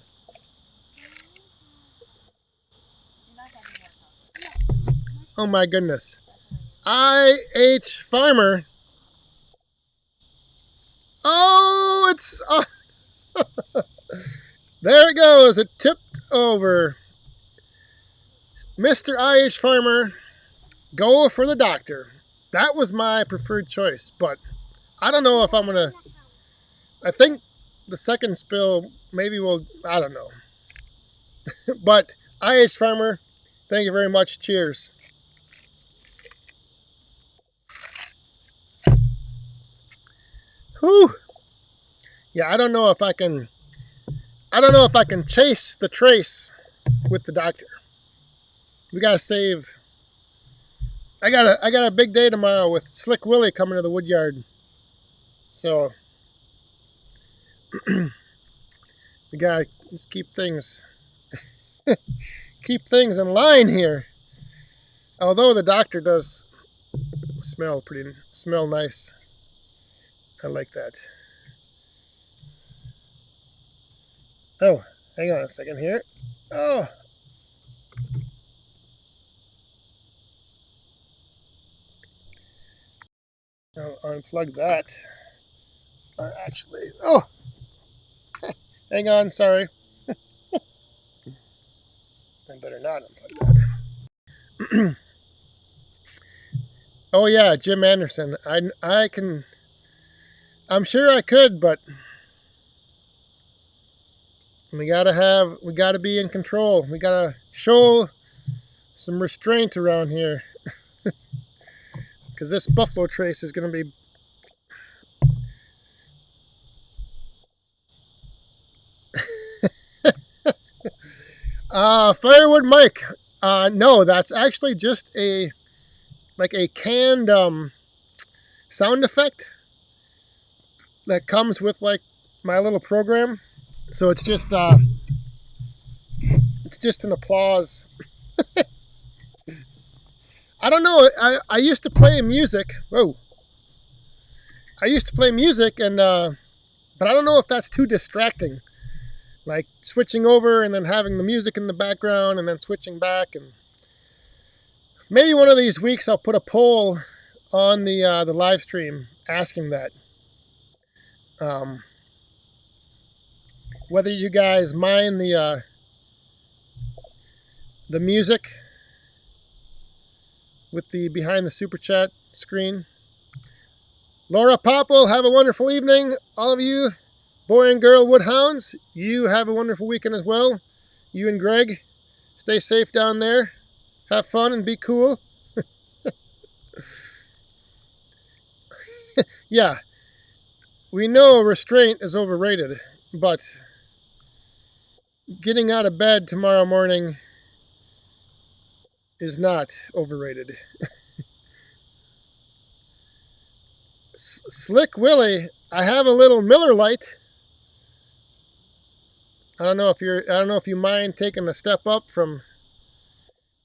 Oh my goodness. IH Farmer. Oh, it's... Oh. There it goes. It tipped over. Mr. IH Farmer, go for the doctor. That was my preferred choice, but I don't know if I'm going to... I think the second spill maybe will... I don't know. But IH Farmer, thank you very much. Cheers. Whew. Yeah, I don't know if I can chase the trace with the doctor. We gotta save. I got a big day tomorrow with Slick Willie coming to the wood yard. So we gotta just keep things in line here. Although the doctor does smell nice. I like that. Oh, hang on a second here. Oh. I'll unplug that. Or actually, oh. Hang on, sorry. I better not unplug that. Oh yeah, Jim Anderson. I'm sure I could, but we gotta be in control. We gotta show some restraint around here. Because this buffalo trace is gonna be Firewood Mike. No, that's actually just a canned sound effect that comes with like my little program. So it's just an applause. I don't know. I used to play music. Whoa. I used to play music, and but I don't know if that's too distracting. Like switching over and then having the music in the background and then switching back. And maybe one of these weeks I'll put a poll on the live stream asking that. Whether you guys mind the music with the behind the super chat screen. Laura Popple, have a wonderful evening. All of you boy and girl woodhounds, you have a wonderful weekend as well. You and Greg, stay safe down there. Have fun and be cool. Yeah, we know restraint is overrated, but getting out of bed tomorrow morning is not overrated. Slick Willie, I have a little Miller Lite. I don't know if you mind taking a step up from,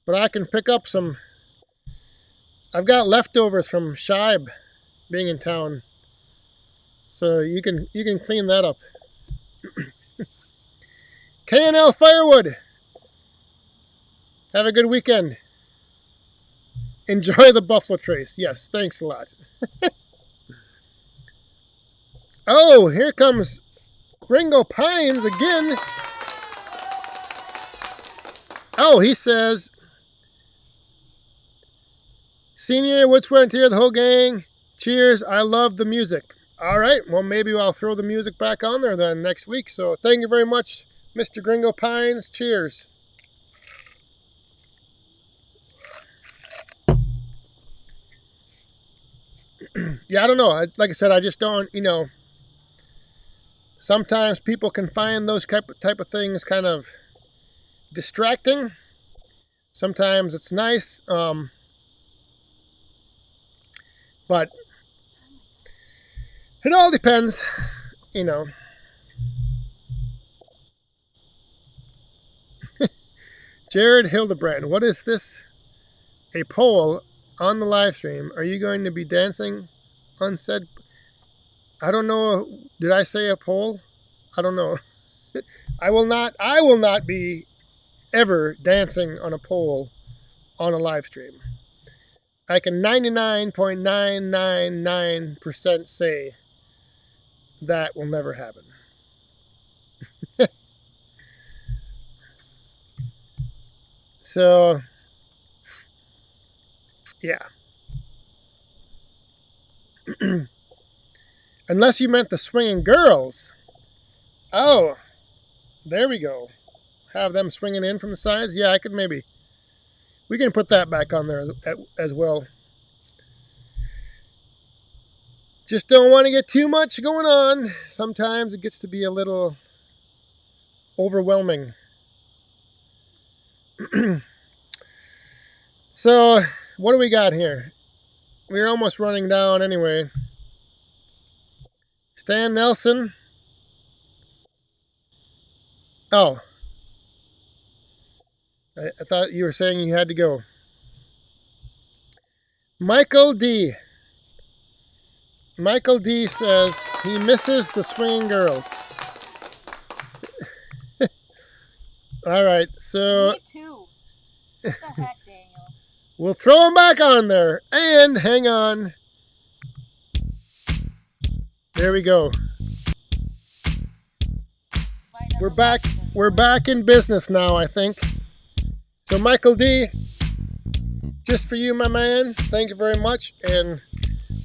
but I can pick up some. I've got leftovers from Shibe being in town, so you can clean that up. K&L Firewood, have a good weekend. Enjoy the buffalo trace. Yes, thanks a lot. Oh, here comes Ringo Pines again. Oh, he says, Senior, Woods Frontier, the whole gang, cheers, I love the music. All right, well, maybe I'll throw the music back on there then next week. So thank you very much, Mr. Gringo Pines. Cheers. Yeah, I don't know. Like I said, I just don't, sometimes people can find those type of things kind of distracting. Sometimes it's nice. But it all depends, Jared Hildebrand, what is this? A poll on the live stream. Are you going to be dancing unsaid? I don't know. Did I say a poll? I don't know. I will not be ever dancing on a pole on a live stream. I can 99.999% say that will never happen. So, yeah. Unless you meant the swinging girls. Oh, there we go. Have them swinging in from the sides. Yeah, I could maybe. We can put that back on there as well. Just don't want to get too much going on. Sometimes it gets to be a little overwhelming. So, what do we got here? We're almost running down anyway. Stan Nelson. Oh. I thought you were saying you had to go. Michael D. Michael D says he misses the swinging girls. All right, so Me too. What the heck, Daniel? we'll throw them back on there. And hang on. There we go. We're back. We're back in business now, I think. So Michael D, just for you, my man. Thank you very much. And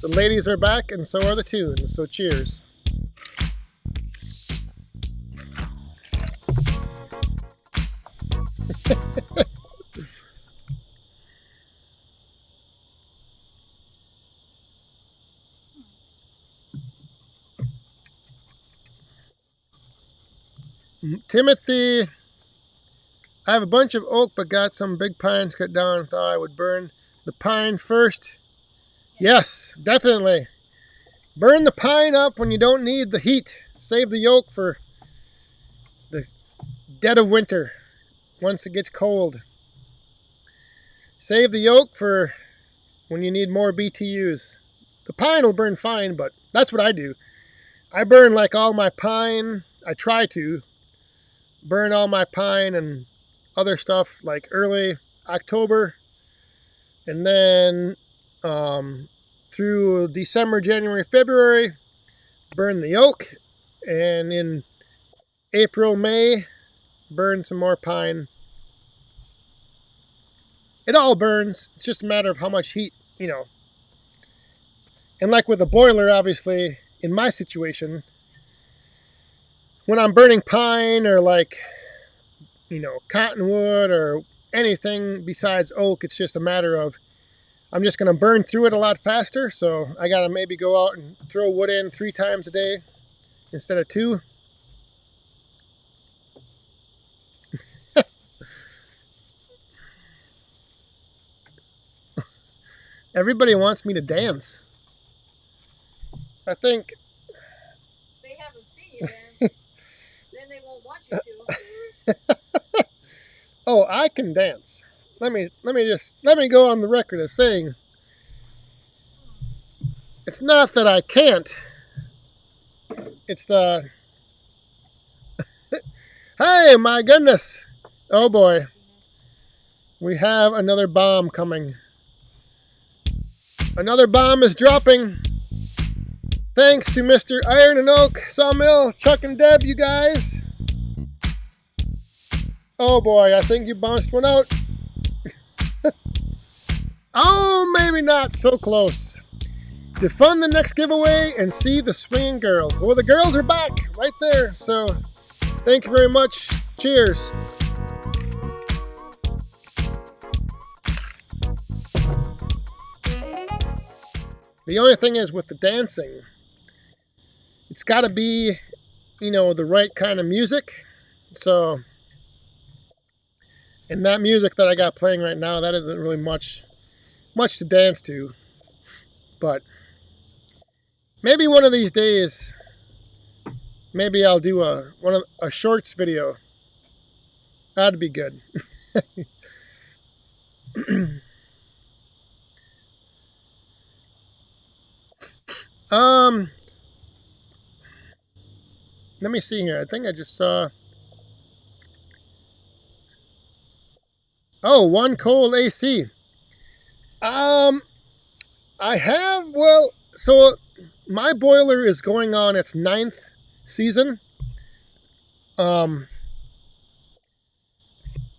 the ladies are back, and so are the tunes. So cheers. Timothy, I have a bunch of oak, but got some big pines cut down. Thought I would burn the pine first. Yes, definitely. Burn the pine up when you don't need the heat. Save the oak for the dead of winter, once it gets cold. Save the oak for when you need more BTUs. The pine will burn fine, but that's what I do. I burn like all my pine. I try to burn all my pine and other stuff like early October, and then through December, January, February, burn the oak, and in April, May, burn some more pine. It all burns. It's just a matter of how much heat, you know. And like with a boiler, obviously, in my situation, when I'm burning pine or like, you know, cottonwood or anything besides oak, it's just a matter of I'm just going to burn through it a lot faster. So I got to maybe go out and throw wood in 3 times a day instead of 2. Everybody wants me to dance. I think. They haven't seen you dance. Then they won't want you to. Oh, I can dance. Let me go on the record as saying it's not that I can't. It's the hey, my goodness. Oh boy. We have another bomb coming. Another bomb is dropping. Thanks to Mr. Iron and Oak Sawmill, Chuck and Deb, you guys. Oh boy, I think you bounced one out. Oh, maybe not so close. To fund the next giveaway and see the swinging girls. Well, the girls are back right there. So thank you very much. Cheers. The only thing is with the dancing, it's got to be, you know, the right kind of music. So, and that music that I got playing right now, that isn't really much to dance to. But maybe one of these days, maybe I'll do a shorts video. That'd be good. Let me see here. I think I just saw. Oh, one cold AC. I have, well, so my boiler is going on its 9th season.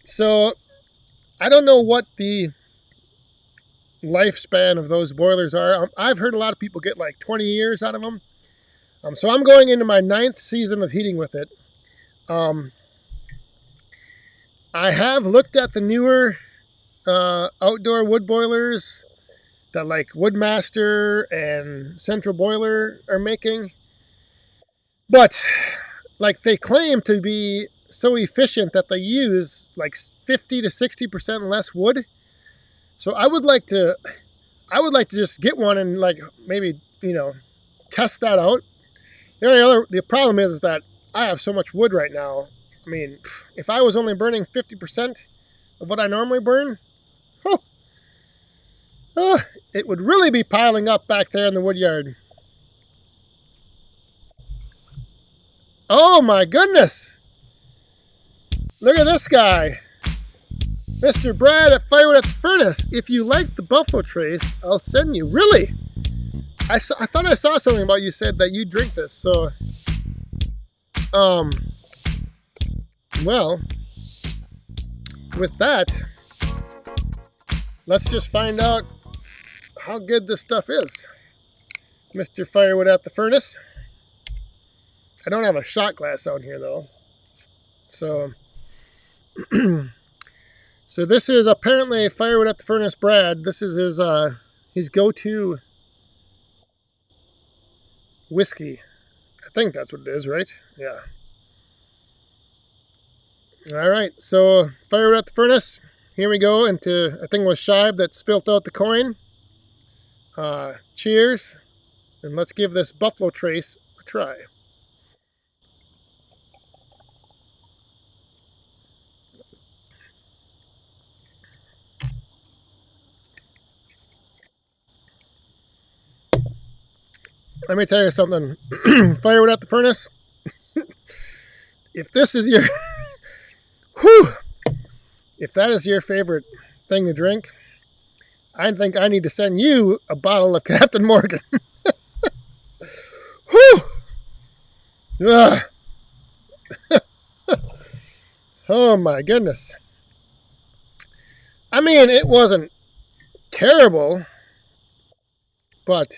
So I don't know what the lifespan of those boilers are. I've heard a lot of people get like 20 years out of them. So I'm going into my 9th season of heating with it. I have looked at the newer outdoor wood boilers that like Woodmaster and Central Boiler are making. But like they claim to be so efficient that they use like 50 to 60% less wood. So I would like to just get one and like maybe, test that out. The problem is that I have so much wood right now. I mean, if I was only burning 50% of what I normally burn, it would really be piling up back there in the wood yard. Oh my goodness! Look at this guy. Mr. Brad at Firewood at the Furnace. If you like the Buffalo Trace, I'll send you. Really? I thought I saw something about you said that you drink this. So, well, with that, let's just find out how good this stuff is. Mr. Firewood at the Furnace. I don't have a shot glass out here though. So, so this is apparently Firewood at the Furnace Brad. This is his go-to whiskey. I think that's what it is, right? Yeah. All right, so Firewood at the Furnace. Here we go into, I think it was Shive that spilt out the coin. Cheers, and let's give this Buffalo Trace a try. Let me tell you something. Firewood at the Furnace. If this is your, if that is your favorite thing to drink, I think I need to send you a bottle of Captain Morgan. Oh my goodness. I mean, it wasn't terrible, but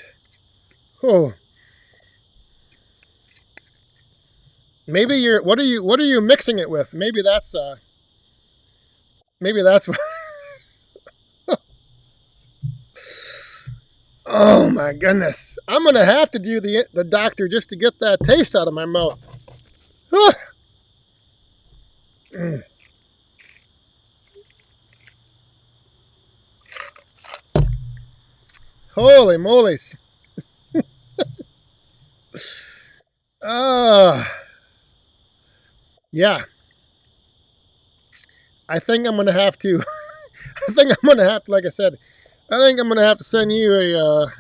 maybe you're. What are you mixing it with? Maybe that's what. Oh my goodness! I'm gonna have to do the doctor just to get that taste out of my mouth. Holy moly's! Yeah. I think I'm gonna have to. Like I said, I think I'm gonna have to send you a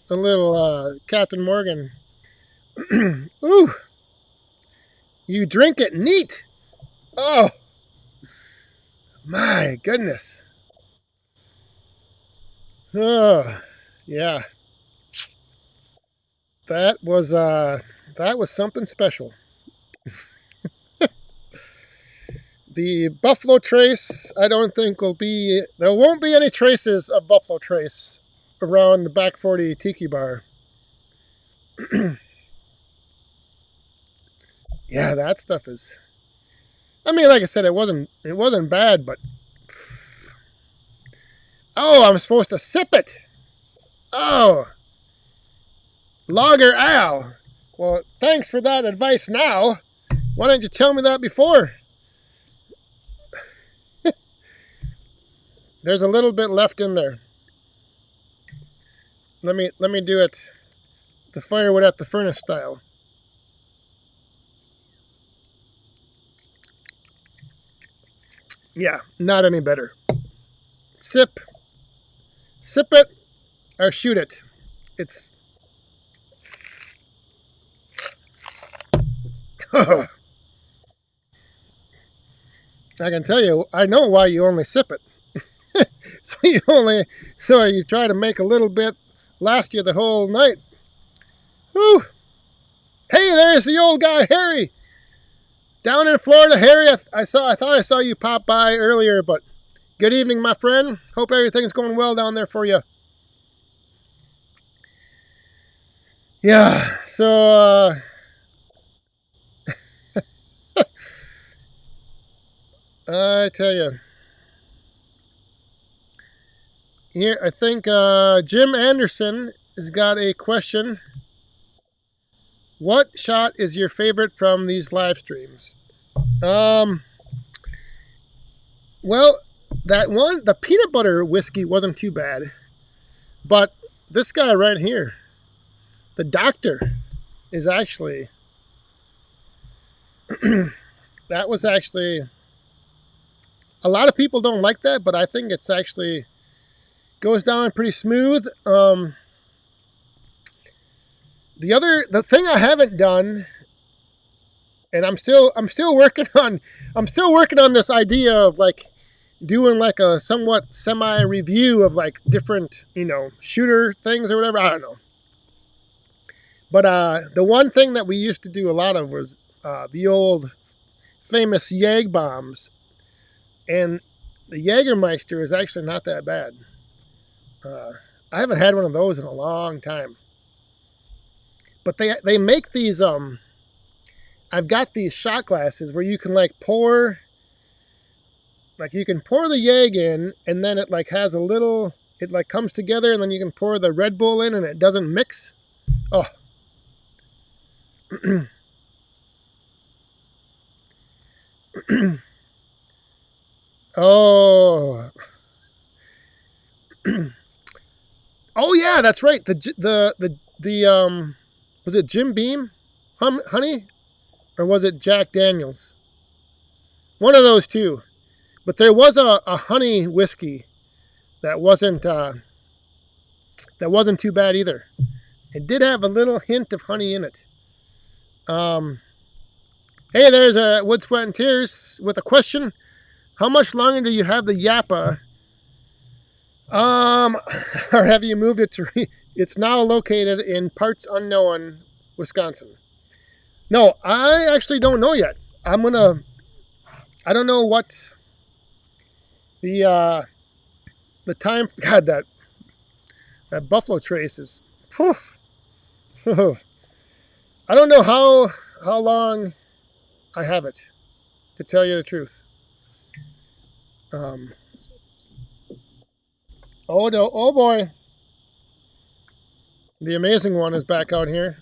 little Captain Morgan. Ooh, you drink it neat. Oh, my goodness. Oh, yeah. That was something special. The Buffalo Trace, I don't think there won't be any traces of Buffalo Trace around the Back 40 Tiki Bar. Yeah, that stuff is, I mean, like I said, it wasn't bad, but, oh, I'm supposed to sip it. Oh, Lager Al. Well, thanks for that advice now. Why didn't you tell me that before? There's a little bit left in there. Let me do it the Firewood at the Furnace style. Yeah, not any better. Sip it, or shoot it. It's I can tell you, I know why you only sip it. So you try to make a little bit last you the whole night. Whew. Hey, there's the old guy, Harry. Down in Florida, Harry. I thought I saw you pop by earlier, but good evening, my friend. Hope everything's going well down there for you. Yeah, so I tell you. Here, I think Jim Anderson has got a question. What shot is your favorite from these live streams? Well, that one, the peanut butter whiskey wasn't too bad. But this guy right here, the doctor, is actually, that was actually, a lot of people don't like that, but I think it's actually goes down pretty smooth. The thing I haven't done, and I'm still working on this idea of like doing like a somewhat semi review of like different, shooter things or whatever. I don't know. But the one thing that we used to do a lot of was the old famous Jäg bombs, and the Jägermeister is actually not that bad. I haven't had one of those in a long time. But they make these, I've got these shot glasses where you can like pour, like you can pour the Jäg in, and then it like has a little, it like comes together, and then you can pour the Red Bull in and it doesn't mix. Oh. Oh. Oh yeah, that's right. The was it Jim Beam, honey, or was it Jack Daniels? One of those two. But there was a honey whiskey that wasn't too bad either. It did have a little hint of honey in it. Hey, there's Wood, Sweat, and Tears with a question. How much longer do you have the Yappa? Or have you moved it to... It's now located in parts unknown, Wisconsin. No, I actually don't know yet. I don't know what the time... God, that Buffalo Trace is... Whew. I don't know how long I have it, to tell you the truth. Oh no! Oh boy! The amazing one is back out here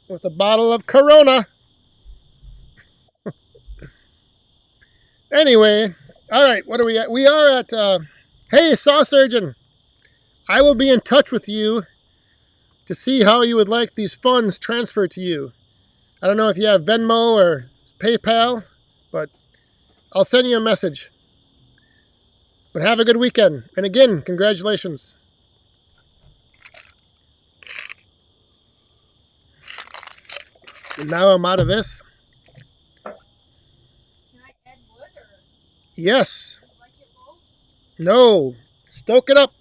with a bottle of Corona. Anyway, all right. What are we at? We are at. Hey, Saw Surgeon. I will be in touch with you to see how you would like these funds transferred to you. I don't know if you have Venmo or PayPal, but I'll send you a message. But have a good weekend. And again, congratulations. And now I'm out of this. Can I add wood or Yes. like it low? No. Stoke it up.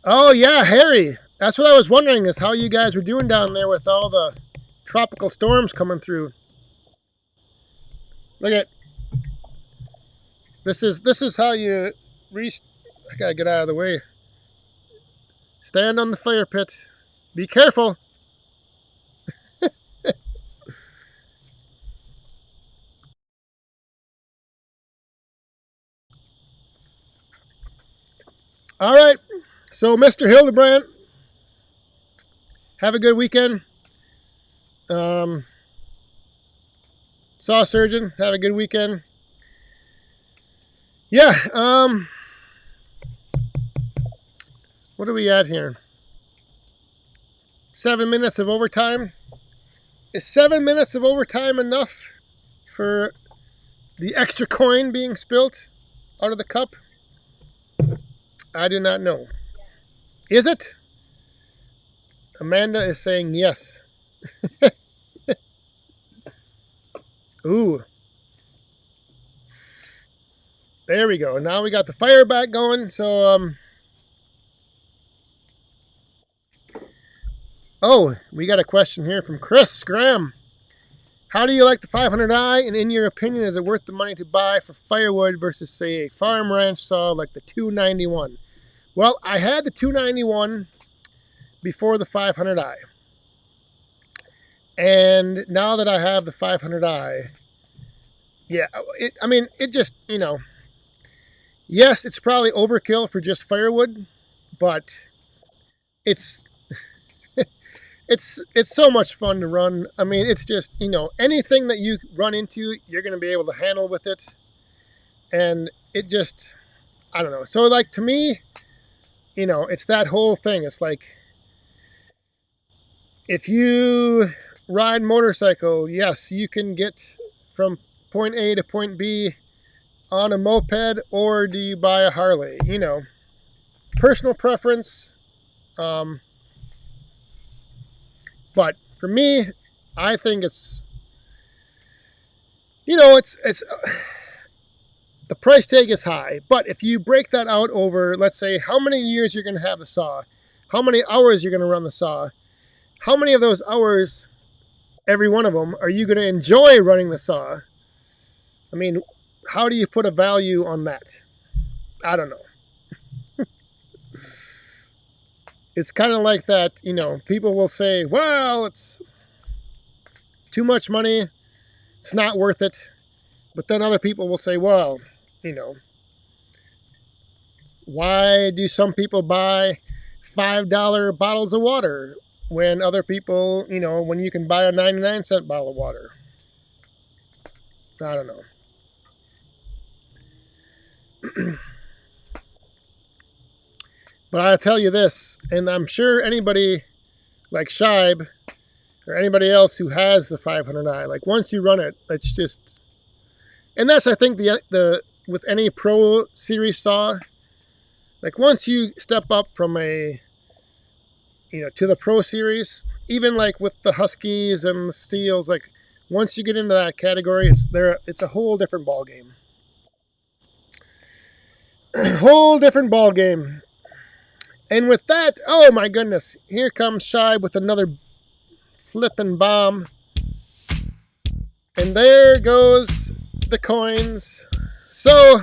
Oh, yeah, Harry. That's what I was wondering, is how you guys were doing down there with all the tropical storms coming through. Look at this is how you I gotta get out of the way. Stand on the fire pit. Be careful. All right. So, Mr. Hildebrand, have a good weekend. Saw Surgeon, have a good weekend. Yeah, what are we at here? 7 minutes of overtime. Is 7 minutes of overtime enough for the extra coin being spilt out of the cup? I do not know. Is it? Amanda is saying yes. Ooh. There we go. Now we got the fire back going. So, Oh, we got a question here from Chris Graham. How do you like the 500i, and in your opinion, is it worth the money to buy for firewood versus, say, a farm ranch saw like the 291? Well, I had the 291 before the 500i. And now that I have the 500i, yeah, it just, yes, it's probably overkill for just firewood, but it's it's so much fun to run. I mean, it's just, anything that you run into, you're going to be able to handle with it. And it just, I don't know. So, like, to me, it's that whole thing. It's like, if you ride motorcycle, yes, you can get from point A to point B on a moped, or do you buy a Harley? Personal preference. But for me, I think it's the price tag is high. But if you break that out over, let's say, how many years you're going to have the saw, how many hours you're going to run the saw, how many of those hours, every one of them, are you going to enjoy running the saw? I mean, how do you put a value on that? I don't know. It's kind of like that, people will say, well, it's too much money, it's not worth it. But then other people will say, well, why do some people buy $5 bottles of water when other people, when you can buy a 99-cent bottle of water? I don't know. But I'll tell you this, and I'm sure anybody like Shibe or anybody else who has the 500i, like, once you run it, it's just, and that's, I think, the with any Pro Series saw, like, once you step up from to the Pro Series, even like with the Huskies and the Steels, like, once you get into that category, it's a whole different ball game. Whole different ball game. And with that, oh my goodness, here comes Shibe with another flipping bomb. And there goes the coins. So,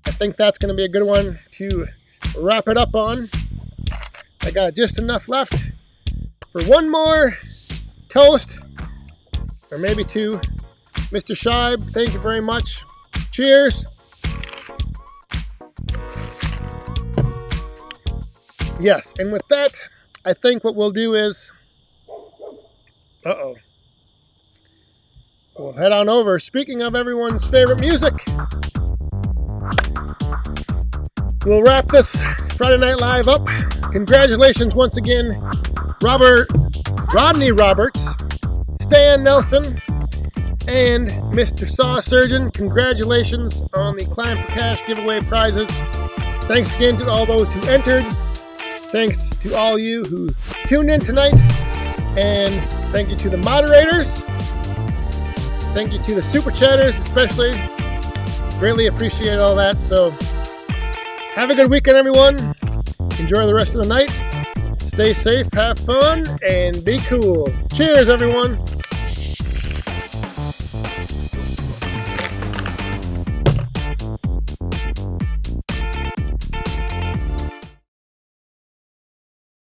I think that's going to be a good one to wrap it up on. I got just enough left for one more toast, or maybe two. Mr. Shibe, thank you very much. Cheers. Yes, and with that, I think what we'll do is, we'll head on over. Speaking of everyone's favorite music, we'll wrap this Friday Night Live up. Congratulations once again, Rodney Roberts, Stan Nelson, and Mr. Saw Surgeon. Congratulations on the Climb for Cash giveaway prizes. Thanks again to all those who entered. Thanks to all you who tuned in tonight. And thank you to the moderators. Thank you to the super chatters especially. Greatly appreciate all that. So have a good weekend, everyone. Enjoy the rest of the night. Stay safe, have fun, and be cool. Cheers, everyone.